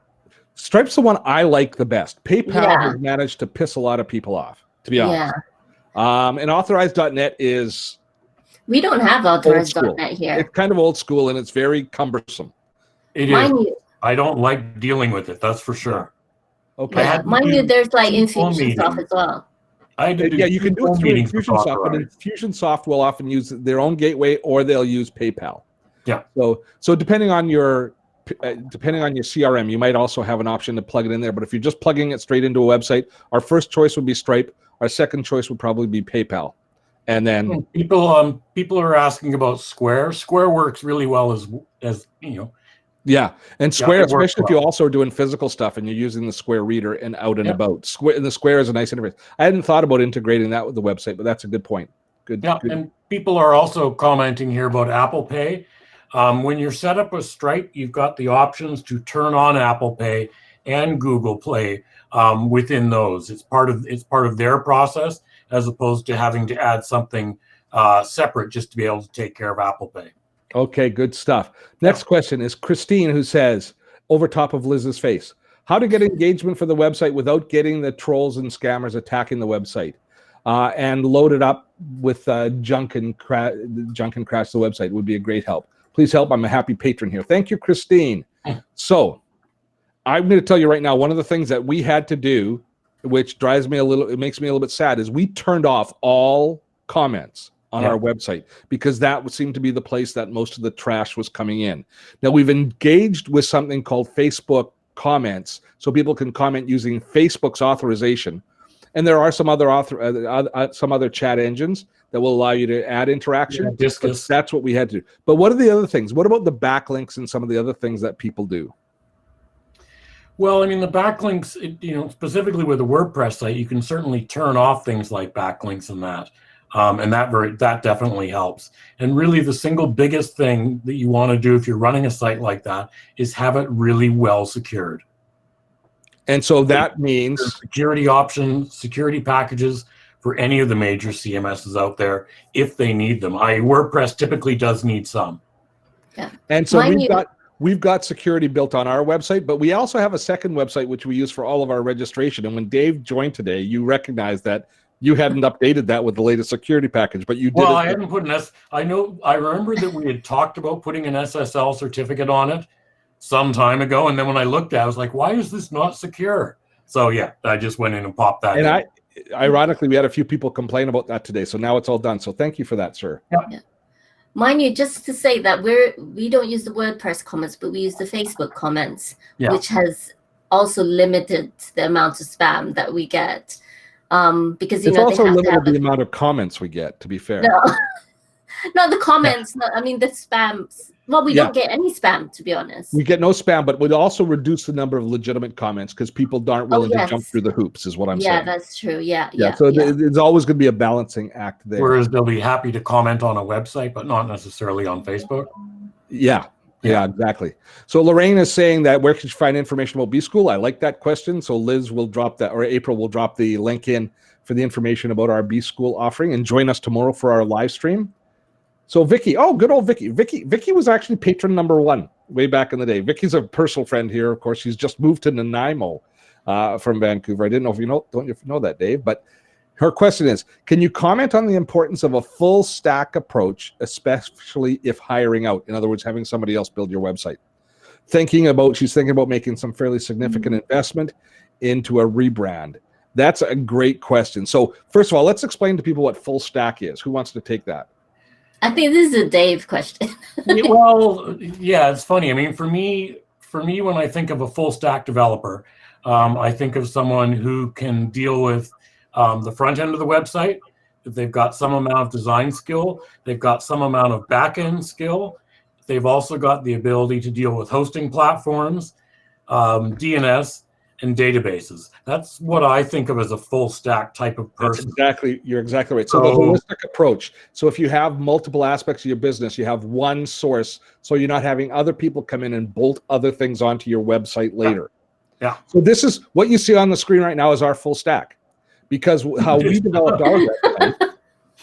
Stripe's the one I like the best. PayPal has managed to piss a lot of people off, to be honest. And authorized.net is...
We don't have authorized.net here.
It's kind of old school, and it's very cumbersome.
It is. I don't like dealing with it, that's for sure.
Okay.
Yeah. Mind you, there's like Infusion stuff as well.
Yeah, you can do it through Infusionsoft, but Infusionsoft will often use their own gateway or they'll use PayPal.
Yeah.
So depending on your CRM, you might also have an option to plug it in there. But if you're just plugging it straight into a website, our first choice would be Stripe. Our second choice would probably be PayPal. And then
people are asking about Square. Square works really well as you know.
Yeah, and Square, especially if you also are doing physical stuff and you're using the Square reader and out and about. The Square is a nice interface. I hadn't thought about integrating that with the website, but that's a good point. Good.
And people are also commenting here about Apple Pay. When you're set up with Stripe, you've got the options to turn on Apple Pay and Google Play within those. It's part of their process, as opposed to having to add something separate just to be able to take care of Apple Pay.
Okay, good stuff. Next question is Christine, who says, over top of Liz's face, how to get engagement for the website without getting the trolls and scammers attacking the website and load it up with junk and crash the website would be a great help. Please help. I'm a happy patron here. Thank you, Christine. So I'm going to tell you right now, one of the things that we had to do, which makes me a little bit sad, is we turned off all comments on our website because that would seem to be the place that most of the trash was coming in. Now we've engaged with something called Facebook comments, so people can comment using Facebook's authorization. And there are some other chat engines that will allow you to add interaction. That's what we had to do. But what are the other things? What about the backlinks and some of the other things that people do?
Well, I mean, the backlinks, specifically with a WordPress site, you can certainly turn off things like backlinks and that. And that definitely helps. And really the single biggest thing that you want to do if you're running a site like that is have it really well secured.
And so that means
security options, security packages for any of the major CMSs out there if they need them. WordPress typically does need some.
Yeah.
And so we've got security built on our website, but we also have a second website which we use for all of our registration. And when Dave joined today, you recognized that you hadn't updated that with the latest security package, but you did.
Well, I hadn't put I remember that we had talked about putting an SSL certificate on it some time ago, and then when I looked at it, I was like, why is this not secure? So yeah, I just went in and popped that in.
Ironically, we had a few people complain about that today, so now it's all done. So thank you for that, sir.
Yeah. Mind you, just to say that we don't use the WordPress comments, but we use the Facebook comments, which has also limited the amount of spam that we get. Because
it's also limited the amount of comments we get, to be fair.
No, the comments. No, I mean the spams. Well, we don't get any spam, to be honest.
We get no spam, but we'd also reduce the number of legitimate comments because people aren't willing to jump through the hoops, is what I'm saying.
Yeah, that's true. Yeah.
So there's always going to be a balancing act there.
Whereas they'll be happy to comment on a website, but not necessarily on Facebook.
Yeah, exactly. So Lorraine is saying that where can you find information about B-School? I like that question. So Liz will drop that, or April will drop the link in for the information about our B-School offering, and join us tomorrow for our live stream. So Vicky, good old Vicky. Vicky was actually patron number 1 way back in the day. Vicky's a personal friend here. Of course, she's just moved to Nanaimo from Vancouver. I didn't know if don't you know that, Dave? But her question is, can you comment on the importance of a full stack approach, especially if hiring out? In other words, having somebody else build your website. She's thinking about making some fairly significant investment into a rebrand. That's a great question. So first of all, let's explain to people what full stack is. Who wants to take that?
I think this is a Dave question.
Well, yeah, it's funny. I mean, for me, when I think of a full stack developer, I think of someone who can deal with the front end of the website. They've got some amount of design skill. They've got some amount of back end skill. They've also got the ability to deal with hosting platforms, DNS, and databases. That's what I think of as a full stack type of person.
You're exactly right. So the holistic approach. So if you have multiple aspects of your business, you have one source, so you're not having other people come in and bolt other things onto your website later.
Yeah.
So this is what you see on the screen right now is our full stack, because how we developed our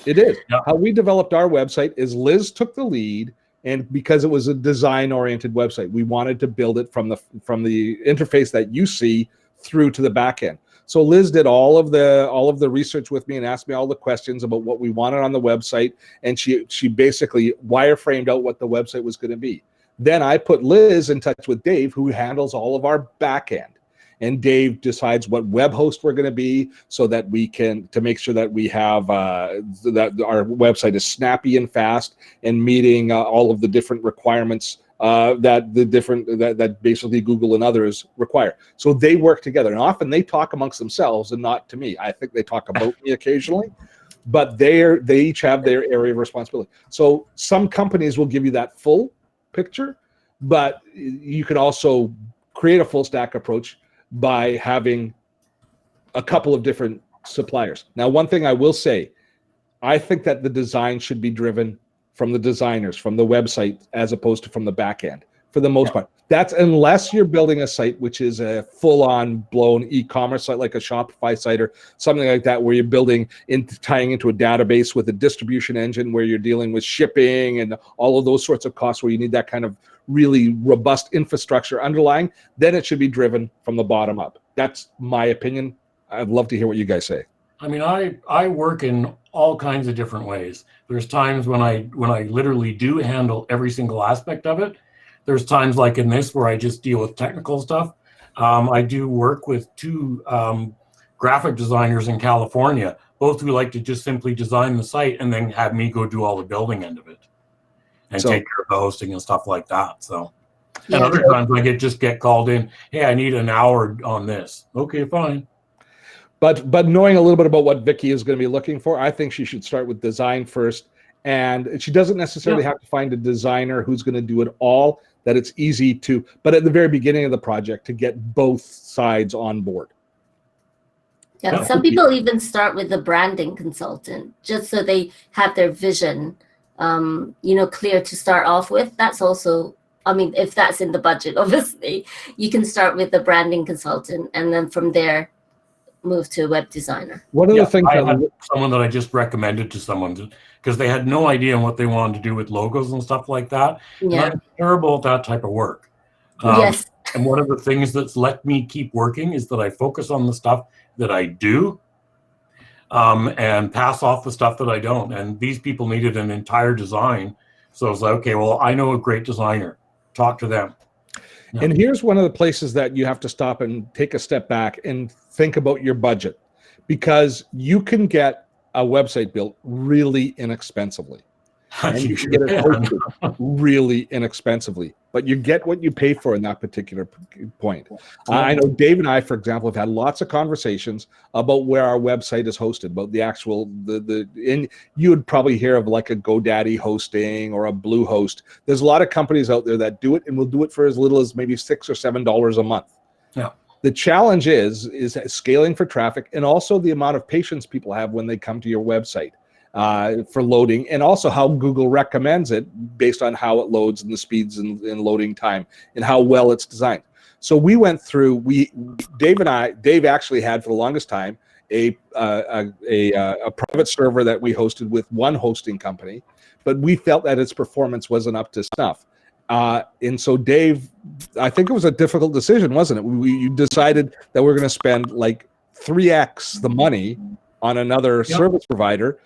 website, how we developed our website is Liz took the lead. And because it was a design-oriented website, we wanted to build it from the interface that you see through to the back end. So Liz did all of the research with me and asked me all the questions about what we wanted on the website, and she basically wireframed out what the website was going to be. Then I put Liz in touch with Dave, who handles all of our back end. and Dave decides what web host we're going to be, so that we can to make sure that we have that our website is snappy and fast and meeting all of the different requirements that basically Google and others require. So they work together, and often they talk amongst themselves and not to me. I think they talk about me occasionally, but they each have their area of responsibility. So some companies will give you that full picture, but you can also create a full stack approach by having a couple of different suppliers. Now, one thing I will say, I think that the design should be driven from the designers, from the website, as opposed to from the back end, for the most part. That's unless you're building a site which is a full-on blown e-commerce site, like a Shopify site or something like that, where you're tying into a database with a distribution engine, where you're dealing with shipping and all of those sorts of costs, where you need that kind of really robust infrastructure underlying. Then it should be driven from the bottom up. That's my opinion. I'd love to hear what you guys say.
I mean, I work in all kinds of different ways. There's times when I literally do handle every single aspect of it. There's times like in this where I just deal with technical stuff. I do work with two graphic designers in California, both who like to just simply design the site and then have me go do all the building end of it and take care of the hosting and stuff like that. So, and other times I get called in, hey, I need an hour on this. Okay, fine.
But knowing a little bit about what Vicky is going to be looking for, I think she should start with design first. And she doesn't necessarily have to find a designer who's going to do it all, that it's easy to, but at the very beginning of the project, to get both sides on board.
Yeah, some people even start with a branding consultant, just so they have their vision, clear to start off with. That's also, I mean, if that's in the budget, obviously, you can start with the branding consultant, and then from there, move to a web designer.
One of the things
I had someone that I just recommended to someone because they had no idea what they wanted to do with logos and stuff like that.
Yeah.
And I'm terrible at that type of work.
Yes.
And one of the things that's let me keep working is that I focus on the stuff that I do and pass off the stuff that I don't. And these people needed an entire design. So I was like, okay, well, I know a great designer. Talk to them.
Yeah. And here's one of the places that you have to stop and take a step back and think about your budget, because you can get a website built really inexpensively. And you can get it hosted really inexpensively, but you get what you pay for in that particular point. I know Dave and I, for example, have had lots of conversations about where our website is hosted, about the actual, and you would probably hear of like a GoDaddy hosting or a Bluehost. There's a lot of companies out there that do it, and will do it for as little as maybe $6 or $7 a month.
Yeah.
The challenge is scaling for traffic, and also the amount of patience people have when they come to your website for loading, and also how Google recommends it based on how it loads and the speeds and loading time and how well it's designed. So we went through, Dave actually had for the longest time a private server that we hosted with one hosting company, but we felt that its performance wasn't up to snuff. And so Dave, I think it was a difficult decision, wasn't it? You decided that we're going to spend like 3x the money on another service provider.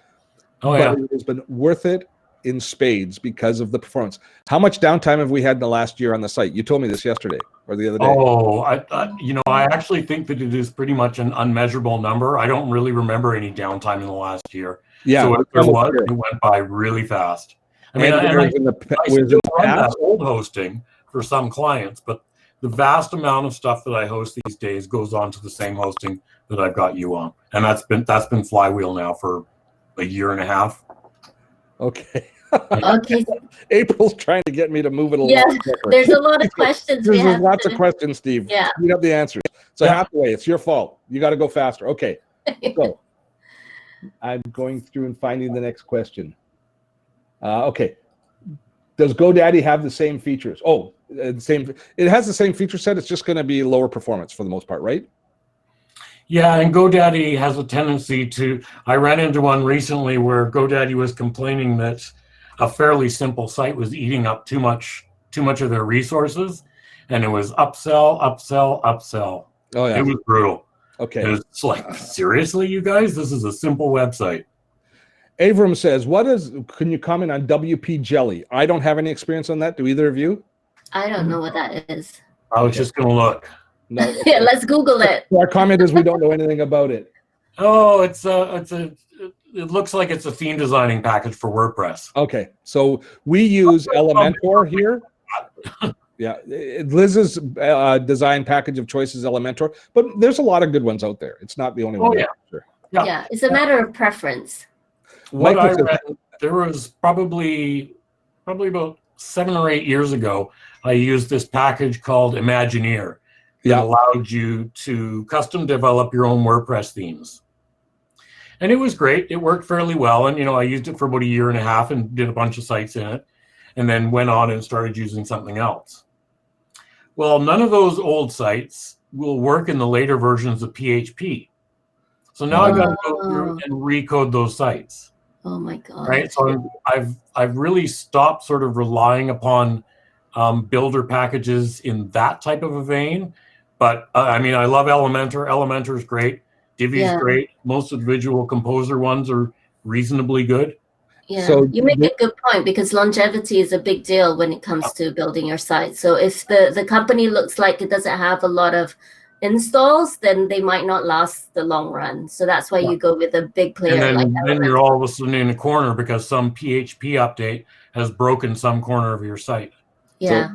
But it's been worth it in spades because of the performance. How much downtime have we had in the last year on the site? You told me this yesterday or the other day.
Oh, I actually think that it is pretty much an unmeasurable number. I don't really remember any downtime in the last year.
Yeah,
so if there was, it went by really fast. I mean, I still run that old hosting for some clients, but the vast amount of stuff that I host these days goes on to the same hosting that I've got you on, and that's been Flywheel now for a year and a half.
Okay.
Okay.
April's trying to get me to move it along.
Yeah, there's a lot of questions.
There's lots of questions, Steve.
Yeah.
You have the answers. So Hathaway, it's your fault. You got to go faster. Okay. So I'm going through and finding the next question. Okay. Does GoDaddy have the same features? Oh, same. It has the same feature set. It's just going to be lower performance for the most part, right?
Yeah, and GoDaddy has a tendency to, I ran into one recently where GoDaddy was complaining that a fairly simple site was eating up too much of their resources, and it was upsell. Oh yeah. It was brutal.
Okay.
It was like, seriously, you guys? This is a simple website.
Avram says, can you comment on WP Jelly? I don't have any experience on that. Do either of you?
I don't know what that is.
I was just going to look.
No.
Yeah, let's Google it.
Our comment is we don't know anything about it.
Oh, it looks like it's a theme designing package for WordPress.
Okay, so we use Elementor here. Yeah, Liz's design package of choice is Elementor, but there's a lot of good ones out there. It's not the only one.
Yeah.
Sure.
Yeah, it's a matter of preference.
What I read, there was probably about 7 or 8 years ago, I used this package called Imagineer that allowed you to custom develop your own WordPress themes. And it was great. It worked fairly well. And, I used it for about 1.5 years and did a bunch of sites in it, and then went on and started using something else. Well, none of those old sites will work in the later versions of PHP. So now I've got to go through and recode those sites.
Oh my God.
Right. So I've really stopped sort of relying upon builder packages in that type of a vein. But I mean, I love Elementor. Elementor is great. Divi is great. Most of the Visual Composer ones are reasonably good.
Yeah, so you make a good point, because longevity is a big deal when it comes to building your site. So if the company looks like it doesn't have a lot of installs, then they might not last the long run. So that's why you go with a big player.
And then you're all of a sudden in a corner because some PHP update has broken some corner of your site.
Yeah.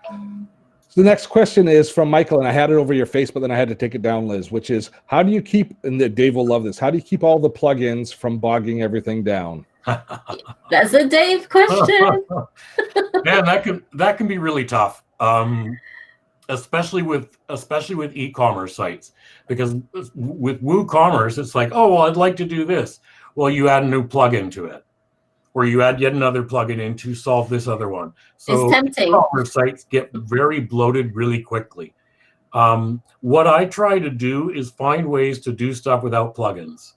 So the next question is from Michael, and I had it over your face, but then I had to take it down, Liz, which is, how do you keep, and Dave will love this, how do you keep all the plugins from bogging everything down?
That's a Dave question.
Man, that can be really tough. Especially with e-commerce sites, because with WooCommerce, it's like, oh, well, I'd like to do this. Well, you add a new plugin to it, or you add yet another plugin in to solve this other one. So
it's tempting.
E-commerce sites get very bloated really quickly. What I try to do is find ways to do stuff without plugins,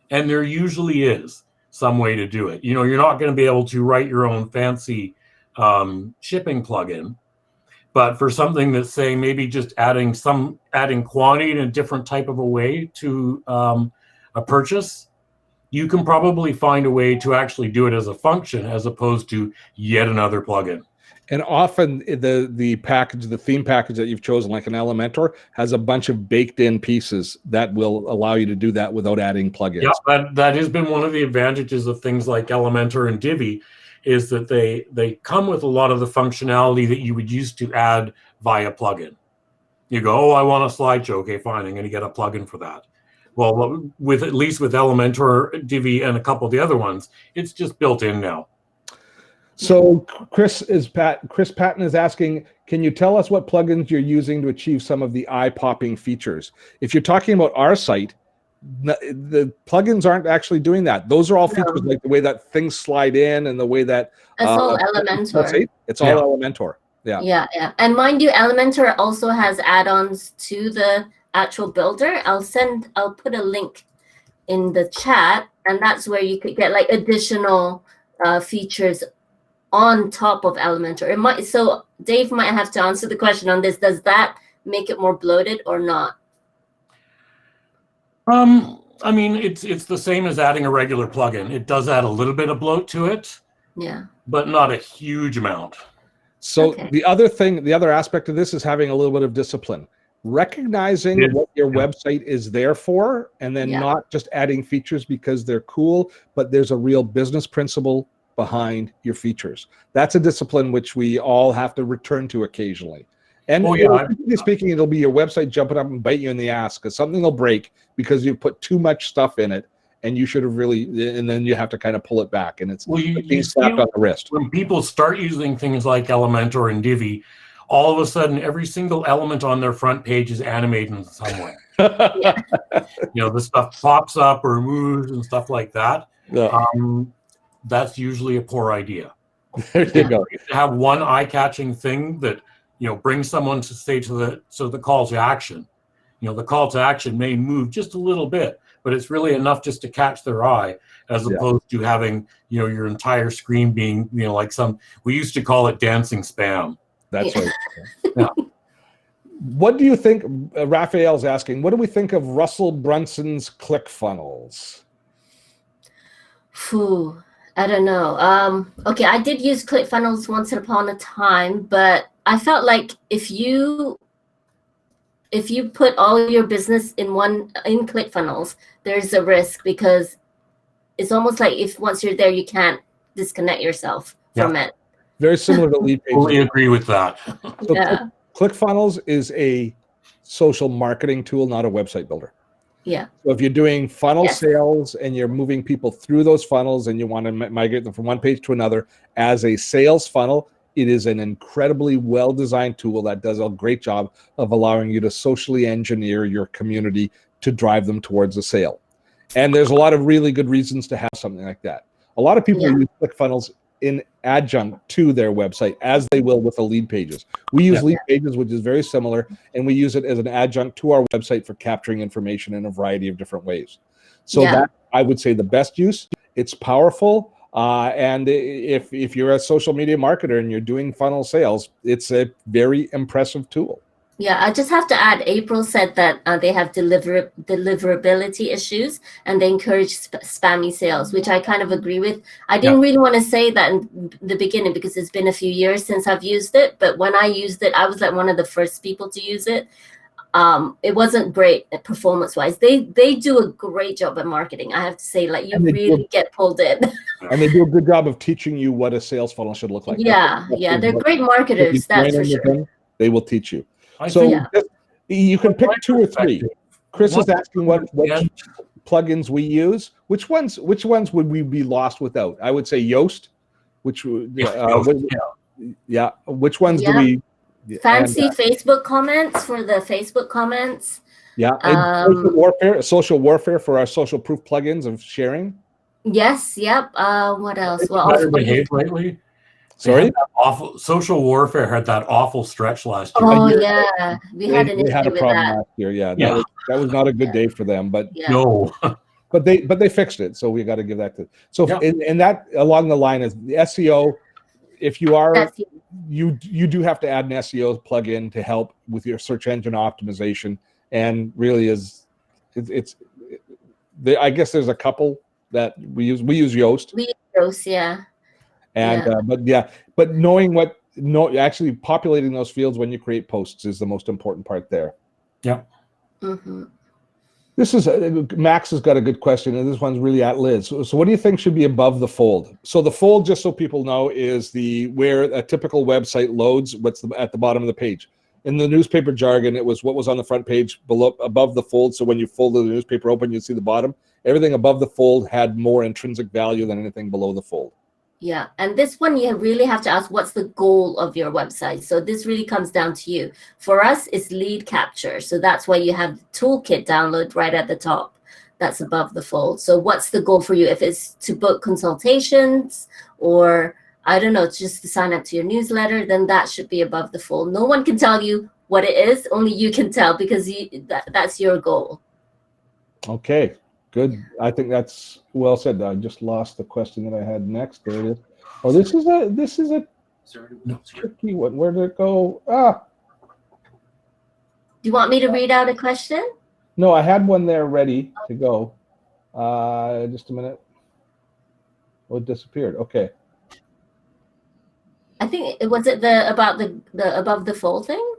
and there usually is some way to do it. You're not going to be able to write your own fancy shipping plugin. But for something that's, say, maybe just adding quantity in a different type of a way to a purchase, you can probably find a way to actually do it as a function as opposed to yet another plugin.
And often the theme package that you've chosen, like an Elementor, has a bunch of baked-in pieces that will allow you to do that without adding plugins.
Yeah, that has been one of the advantages of things like Elementor and Divi, is that they come with a lot of the functionality that you would use to add via plugin. You go, oh, I want a slideshow. Okay, fine, I'm going to get a plugin for that. Well, at least with Elementor, Divi, and a couple of the other ones, it's just built in now.
So Chris Patton is asking, can you tell us what plugins you're using to achieve some of the eye-popping features? If you're talking about our site, the plugins aren't actually doing that. Those are all features like the way that things slide in and the way that
it's all Elementor.
It's all Elementor. Yeah.
And mind you, Elementor also has add-ons to the actual builder. I'll put a link in the chat, and that's where you could get like additional features on top of Elementor. So Dave might have to answer the question on this. Does that make it more bloated or not?
I mean, it's the same as adding a regular plugin. It does add a little bit of bloat to it, but not a huge amount.
So the other aspect of this is having a little bit of discipline, recognizing what your website is there for, and then not just adding features because they're cool, but there's a real business principle behind your features. That's a discipline which we all have to return to occasionally. And speaking, it'll be your website jumping up and bite you in the ass because something will break because you put too much stuff in it, and you should have and then you have to kind of pull it back, and it's being slapped on the wrist.
When people start using things like Elementor and Divi, all of a sudden every single element on their front page is animated in some way. The stuff pops up or moves and stuff like that. That's usually a poor idea.
There you go.
To have one eye-catching thing that brings someone to say to the call to action. The call to action may move just a little bit, but it's really enough just to catch their eye, as opposed to having your entire screen being like we used to call it dancing spam.
That's right. What do you think? Raphael's asking, what do we think of Russell Brunson's ClickFunnels?
I don't know. Okay, I did use ClickFunnels once upon a time, but I felt like if you if you put all your business in ClickFunnels, there's a risk because it's almost like if once you're there, you can't disconnect yourself from it.
Very similar to lead pages.
Totally agree with that.
So ClickFunnels is a social marketing tool, not a website builder.
Yeah.
So if you're doing funnel sales and you're moving people through those funnels and you want to migrate them from one page to another as a sales funnel, it is an incredibly well-designed tool that does a great job of allowing you to socially engineer your community to drive them towards a sale. And there's a lot of really good reasons to have something like that. A lot of people use ClickFunnels in adjunct to their website, as they will with the lead pages. We use lead pages, which is very similar, and we use it as an adjunct to our website for capturing information in a variety of different ways. So that, I would say, the best use. It's powerful, and if you're a social media marketer and you're doing funnel sales, it's a very impressive tool.
Yeah, I just have to add, April said that they have deliverability issues and they encourage spammy sales, which I kind of agree with. I didn't really want to say that in the beginning because it's been a few years since I've used it. But when I used it, I was like one of the first people to use it. It wasn't great performance-wise. They do a great job at marketing, I have to say. Like, you really get pulled in.
And they do a good job of teaching you what a sales funnel should look like.
Yeah, they're great marketers, that's for sure.
They will teach you. So you can pick 2 or 3. Chris is asking what plugins we use. Which ones would we be lost without? I would say Yoast. Which which ones do we?
Fancy Facebook comments for the Facebook comments.
Yeah, and social warfare for our social proof plugins of sharing.
Yes. Yep. What else?
Well, behaved lately. Sorry, awful social warfare had that awful stretch last year.
Oh yeah, we had an issue with
problem
that
last year. Yeah, that was not a good day for them. But
no,
but they fixed it, so we got to give that to. So and that along the line is the SEO. If you are you do have to add an SEO plugin to help with your search engine optimization, and really I guess there's a couple that we use. We use Yoast.
We use Yoast, yeah.
And but knowing actually populating those fields when you create posts is the most important part there.
Yeah.
Mm-hmm.
This is Max has got a good question, and this one's really at Liz. So what do you think should be above the fold? So the fold, just so people know, is where a typical website loads. What's at the bottom of the page? In the newspaper jargon, it was what was on the front page above the fold. So when you folded the newspaper open, you see the bottom. Everything above the fold had more intrinsic value than anything below the fold.
Yeah, and this one you really have to ask, what's the goal of your website? So this really comes down to you. For us, it's lead capture. So that's why you have the toolkit download right at the top. That's above the fold. So what's the goal for you? If it's to book consultations or, I don't know, just to sign up to your newsletter, then that should be above the fold. No one can tell you what it is. Only you can tell because that's your goal.
Okay. Good. I think that's well said. I just lost the question that I had next. There it is. Oh, this is a tricky one. Where did it go?
Do you want me to read out a question?
No, I had one there ready to go. Just a minute. Oh, it disappeared. Okay.
I think was it about the above the fold thing?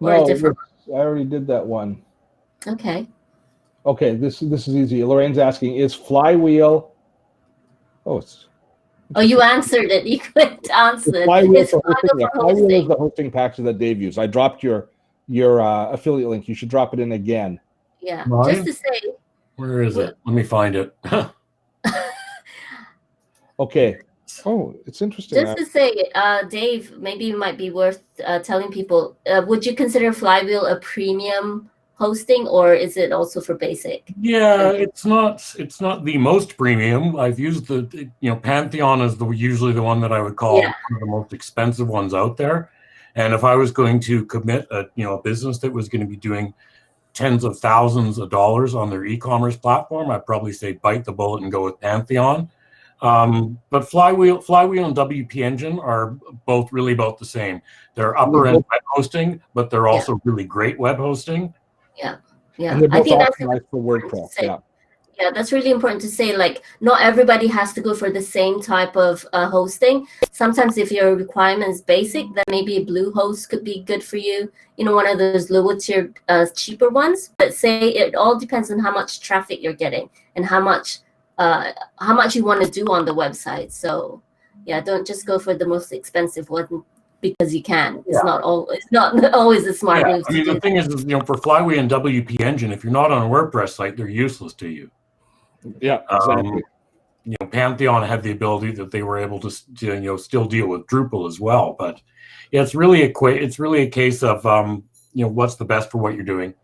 Or
no,
a different
I already did that one.
Okay.
Okay, this is easy. Lorraine's asking, is Flywheel? Oh,
you answered it. You clicked answer.
Flywheel for hosting. Flywheel is the hosting package that Dave used. I dropped your affiliate link. You should drop it in again.
Yeah,
Mine?
just to say.
Where is it? Let me find it.
Okay. Oh, it's interesting.
Just to say, Dave, maybe it might be worth telling people. Would you consider Flywheel a premium hosting, or is it also for basic?
Yeah, it's not the most premium. I've used Pantheon is usually the one that I would call one of the most expensive ones out there. And if I was going to commit a business that was going to be doing tens of thousands of dollars on their e-commerce platform, I'd probably say bite the bullet and go with Pantheon. But Flywheel and WP Engine are both really about the same. They're upper end web hosting, but they're also really great web hosting.
Yeah.
And they're both optimized for WordPress.
Yeah, that's really important to say. Like, not everybody has to go for the same type of hosting. Sometimes if your requirement is basic, then maybe a Bluehost could be good for you. You know, one of those lower tier, cheaper ones. But say it all depends on how much traffic you're getting and how much you want to do on the website. So yeah, don't just go for the most expensive one because you can. It's not always a smart move.
I mean, the thing is, you know, for Flyway and WP Engine, if you're not on a WordPress site, they're useless to you.
Yeah, exactly.
You know, Pantheon had the ability that they were able to you know, still deal with Drupal as well. But yeah, it's really a case of you know, what's the best for what you're doing.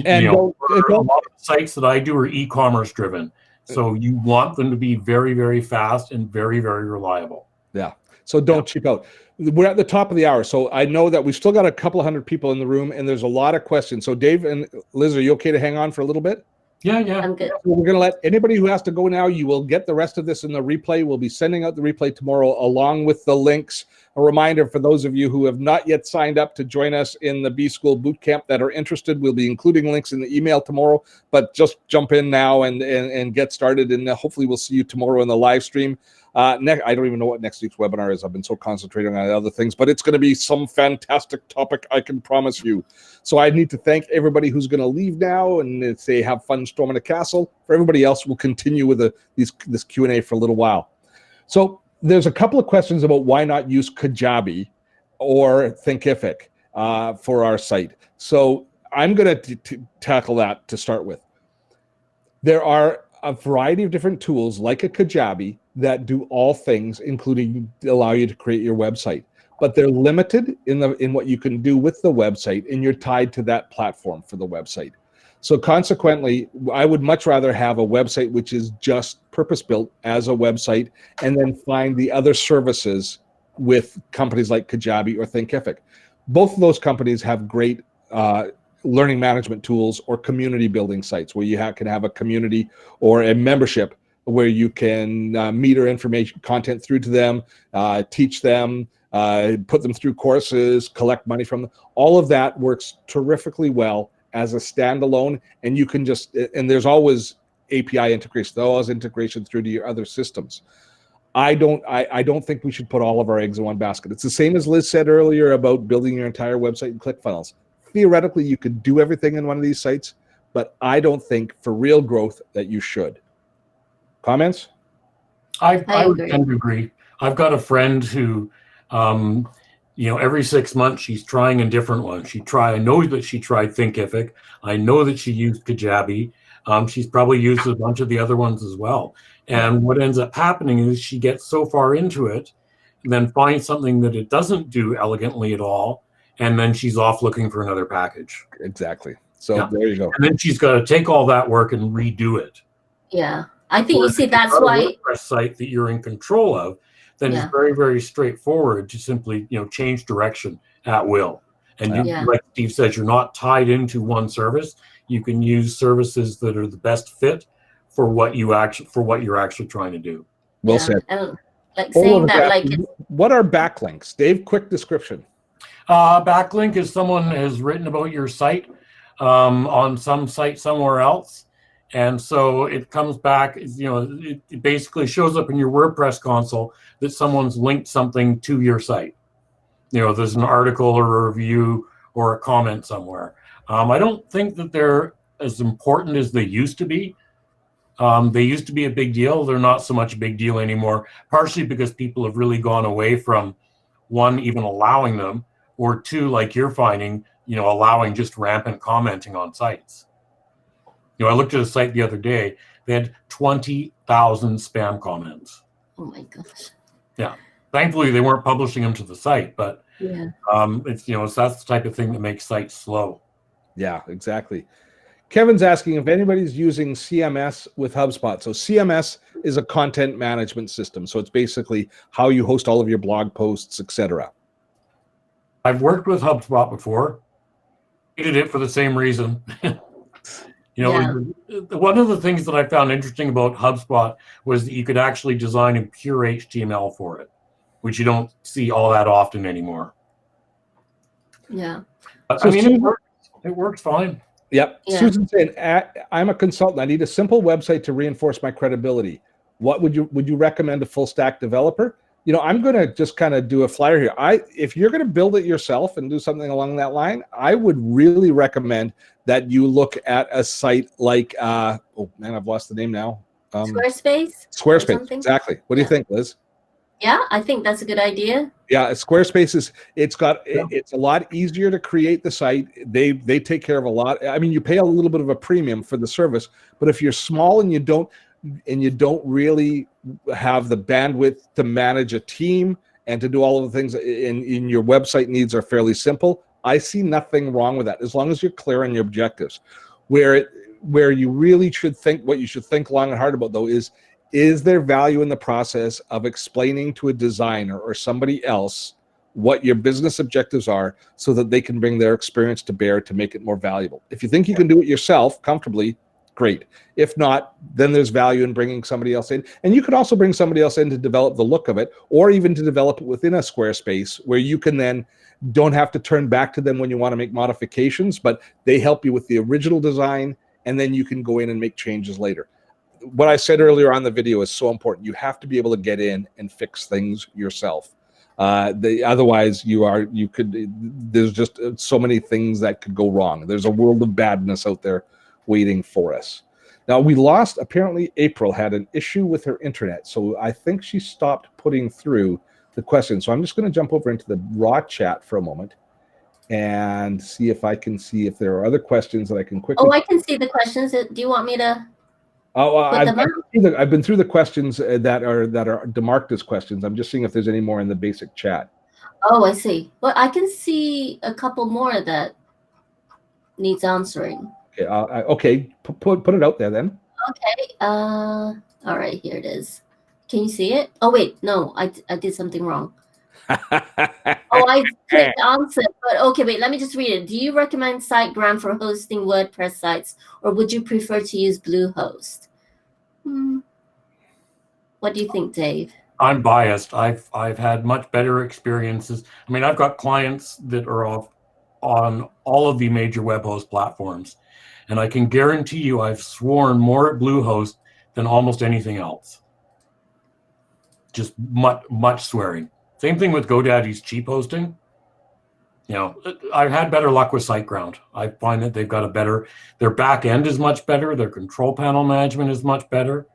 And
you know, a lot of sites that I do are e-commerce driven, so you want them to be very, very fast and very, very reliable.
Yeah. So don't cheap out. We're at the top of the hour, so I know that we've still got a couple of hundred people in the room, and there's a lot of questions. So Dave and Liz, are you okay to hang on for a little bit?
Yeah.
I'm good.
So we're going to let anybody who has to go now, you will get the rest of this in the replay. We'll be sending out the replay tomorrow along with the links. A reminder for those of you who have not yet signed up to join us in the B-School Bootcamp that are interested, we'll be including links in the email tomorrow, but just jump in now and get started, and hopefully we'll see you tomorrow in the live stream. I don't even know what next week's webinar is. I've been so concentrating on other things, but it's going to be some fantastic topic, I can promise you. So I need to thank everybody who's going to leave now and say have fun storming the castle. For everybody else, we'll continue with this Q&A for a little while. So there's a couple of questions about why not use Kajabi or Thinkific for our site. So I'm going to tackle that to start with. There are a variety of different tools like a Kajabi that do all things, including allow you to create your website. But they're limited in what you can do with the website, and you're tied to that platform for the website. So consequently, I would much rather have a website which is just purpose-built as a website, and then find the other services with companies like Kajabi or Thinkific. Both of those companies have great learning management tools or community building sites where you can have a community or a membership where you can meter information content through to them, teach them, put them through courses, collect money from them. All of that works terrifically well as a standalone, and you can just, and there's always API integration, there's always integration through to your other systems. I don't think we should put all of our eggs in one basket. It's the same as Liz said earlier about building your entire website in ClickFunnels. Theoretically, you could do everything in one of these sites, but I don't think for real growth that you should. Comments?
I would tend to agree. I've got a friend who, you know, every 6 months she's trying a different one. I know that she tried Thinkific. I know that she used Kajabi. She's probably used a bunch of the other ones as well. And what ends up happening is she gets so far into it, and then finds something that it doesn't do elegantly at all, and then she's off looking for another package.
Exactly. So there you go.
And then she's got to take all that work and redo it.
Yeah. I think you see that's why
a WordPress site that you're in control of, then it's very, very straightforward to simply, you know, change direction at will. And you, like Steve says, you're not tied into one service. You can use services that are the best fit for what you're actually trying to do.
Well said.
And like saying that, like,
what are backlinks? Dave, quick description.
Backlink is someone has written about your site on some site somewhere else. And so it comes back, you know, it basically shows up in your WordPress console that someone's linked something to your site. You know, there's an article or a review or a comment somewhere. I don't think that they're as important as they used to be. They used to be a big deal. They're not so much a big deal anymore, partially because people have really gone away from, one, even allowing them, or two, like you're finding, you know, allowing just rampant commenting on sites. You know, I looked at a site the other day. They had 20,000 spam comments.
Oh my gosh.
Yeah. Thankfully, they weren't publishing them to the site, but it's, you know, that's the type of thing that makes sites slow.
Yeah, exactly. Kevin's asking if anybody's using CMS with HubSpot. So CMS is a content management system. So it's basically how you host all of your blog posts, etc.
I've worked with HubSpot before. I did it for the same reason. You know, one of the things that I found interesting about HubSpot was that you could actually design in pure HTML for it, which you don't see all that often anymore.
Yeah.
I mean, it works fine.
Yep.
Yeah.
Susan saying, I'm a consultant. I need a simple website to reinforce my credibility. What would you recommend a full stack developer? I'm going to just kind of do a flyer here. If you're going to build it yourself and do something along that line, I would really recommend that you look at a site like, oh man, I've lost the name now.
Squarespace.
Exactly. What do you think, Liz?
Yeah, I think that's a good idea.
Yeah, Squarespace it's a lot easier to create the site. They take care of a lot. I mean, you pay a little bit of a premium for the service, but if you're small and you don't really have the bandwidth to manage a team and to do all of the things in your website needs are fairly simple, I see nothing wrong with that as long as you're clear on your objectives. Where you really should think, what you should think long and hard about though is there value in the process of explaining to a designer or somebody else what your business objectives are so that they can bring their experience to bear to make it more valuable? If you think you can do it yourself comfortably, great. If not, then there's value in bringing somebody else in. And you could also bring somebody else in to develop the look of it, or even to develop it within a Squarespace where you can then don't have to turn back to them when you want to make modifications, but they help you with the original design, and then you can go in and make changes later. What I said earlier on the video is so important. You have to be able to get in and fix things yourself. Otherwise, there's just so many things that could go wrong. There's a world of badness out there waiting for us. Now, apparently April had an issue with her internet, so I think she stopped putting through the questions. So I'm just going to jump over into the raw chat for a moment and see if I can see if there are other questions that I can quickly.
Oh, I can see the questions. Do you want me to?
I've been through the questions that are demarked as questions. I'm just seeing if there's any more in the basic chat.
Oh, I see. Well, I can see a couple more that needs answering.
Okay, put it out there then.
Okay. All right, here it is. Can you see it? Oh wait, no, I did something wrong. I clicked answer, but okay, wait, let me just read it. Do you recommend SiteGround for hosting WordPress sites, or would you prefer to use Bluehost? What do you think, Dave?
I'm biased. I've had much better experiences. I mean, I've got clients that are on all of the major web host platforms, and I can guarantee you I've sworn more at Bluehost than almost anything else. Just much swearing. Same thing with GoDaddy's cheap hosting. I've had better luck with SiteGround. I find that they've got their back end is much better. Their control panel management is much better.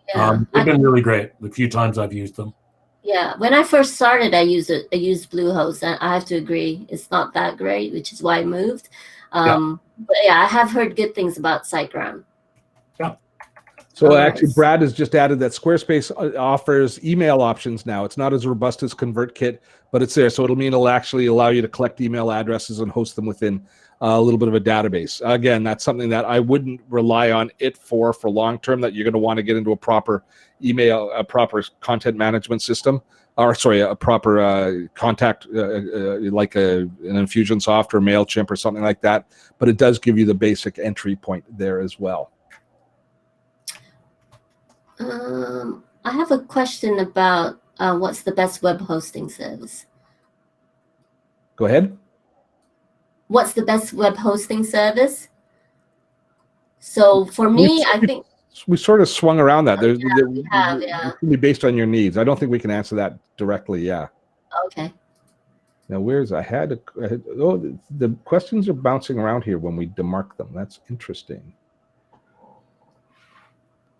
Yeah,
they've been really great the few times I've used them.
Yeah, when I first started, I used Bluehost, and I have to agree, it's not that great, which is why I moved. But yeah, I have heard good things about SiteGround.
Yeah. So actually, Brad has just added that Squarespace offers email options now. It's not as robust as ConvertKit, but it's there. So it'll actually allow you to collect email addresses and host them within a little bit of a database. Again, that's something that I wouldn't rely on it for long term, that you're going to want to get into a proper proper content management system, or sorry, a proper contact, like an Infusionsoft or MailChimp or something like that. But it does give you the basic entry point there as well.
I have a question about what's the best web hosting service?
Go ahead.
What's the best web hosting service? So for me, I think
we sort of swung around that.
It's
going to be based on your needs. I don't think we can answer that directly. Yeah.
Okay.
Now, the questions are bouncing around here when we demark them. That's interesting.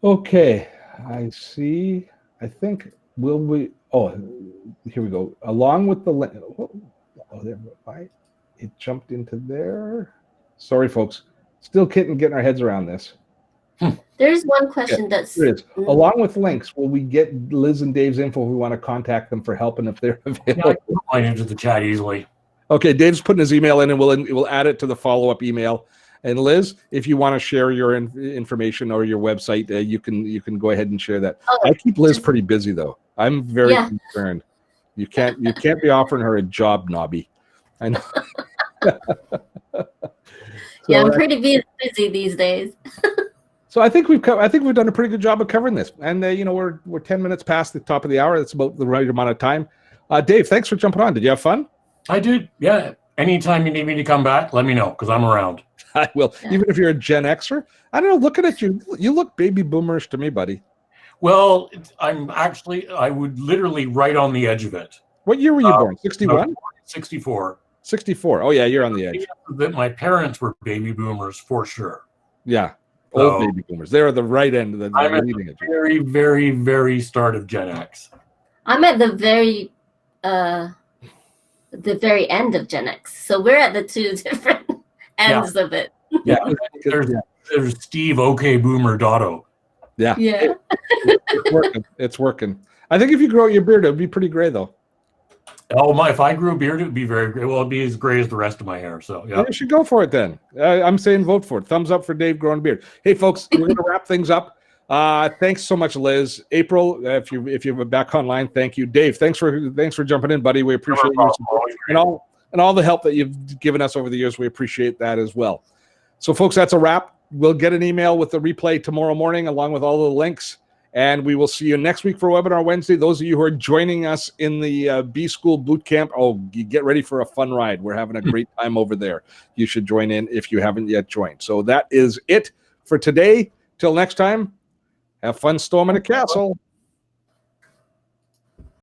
Okay. I see. I think here we go. Along with the link. It jumped into there. Sorry, folks. Still getting our heads around this.
There's one question that's.
There is. Along with links, will we get Liz and Dave's info if we want to contact them for help and if they're available?
Yeah, I can find into the chat easily.
Okay, Dave's putting his email in, and we'll add it to the follow-up email. And Liz, if you want to share your information or your website, you can go ahead and share that. I keep Liz pretty busy though. I'm very concerned. You can't be offering her a job, Nobby. I know.
Yeah, I'm pretty busy these days.
So I think we've done a pretty good job of covering this, and we're 10 minutes past the top of the hour. That's about the right amount of time. Dave, thanks for jumping on. Did you have fun?
I did. Yeah. Anytime you need me to come back, let me know because I'm around.
I will.
Yeah.
Even if you're a Gen Xer, I don't know. Looking at you, you look baby boomerish to me, buddy.
Well, I would literally right on the edge of it.
What year were you born? 61?
64.
64. Oh, yeah, you're on the edge.
That my parents were baby boomers for sure.
Yeah, old baby boomers. They're at the right end of the leading edge.
Very, very, very start of Gen X.
I'm at the very end of Gen X. So we're at the two different ends of it.
Yeah, there's Steve OK Boomer Dotto.
Yeah.
It's
working. It's working. I think if you grow out your beard, it would be pretty gray, though.
Oh, if I grew a beard, it would be very gray. Well, it'd be as gray as the rest of my hair. So, yeah.
You should go for it then. I'm saying vote for it. Thumbs up for Dave growing a beard. Hey, folks, we're going to wrap things up. Thanks so much, Liz. April, if you're back online, thank you. Dave, thanks for jumping in, buddy. We appreciate you and all the help that you've given us over the years. We appreciate that as well. So, folks, that's a wrap. We'll get an email with the replay tomorrow morning, along with all the links. And we will see you next week for Webinar Wednesday. Those of you who are joining us in the B School Bootcamp, you get ready for a fun ride. We're having a great time over there. You should join in if you haven't yet joined. So that is it for today. Till next time, have fun storming a castle.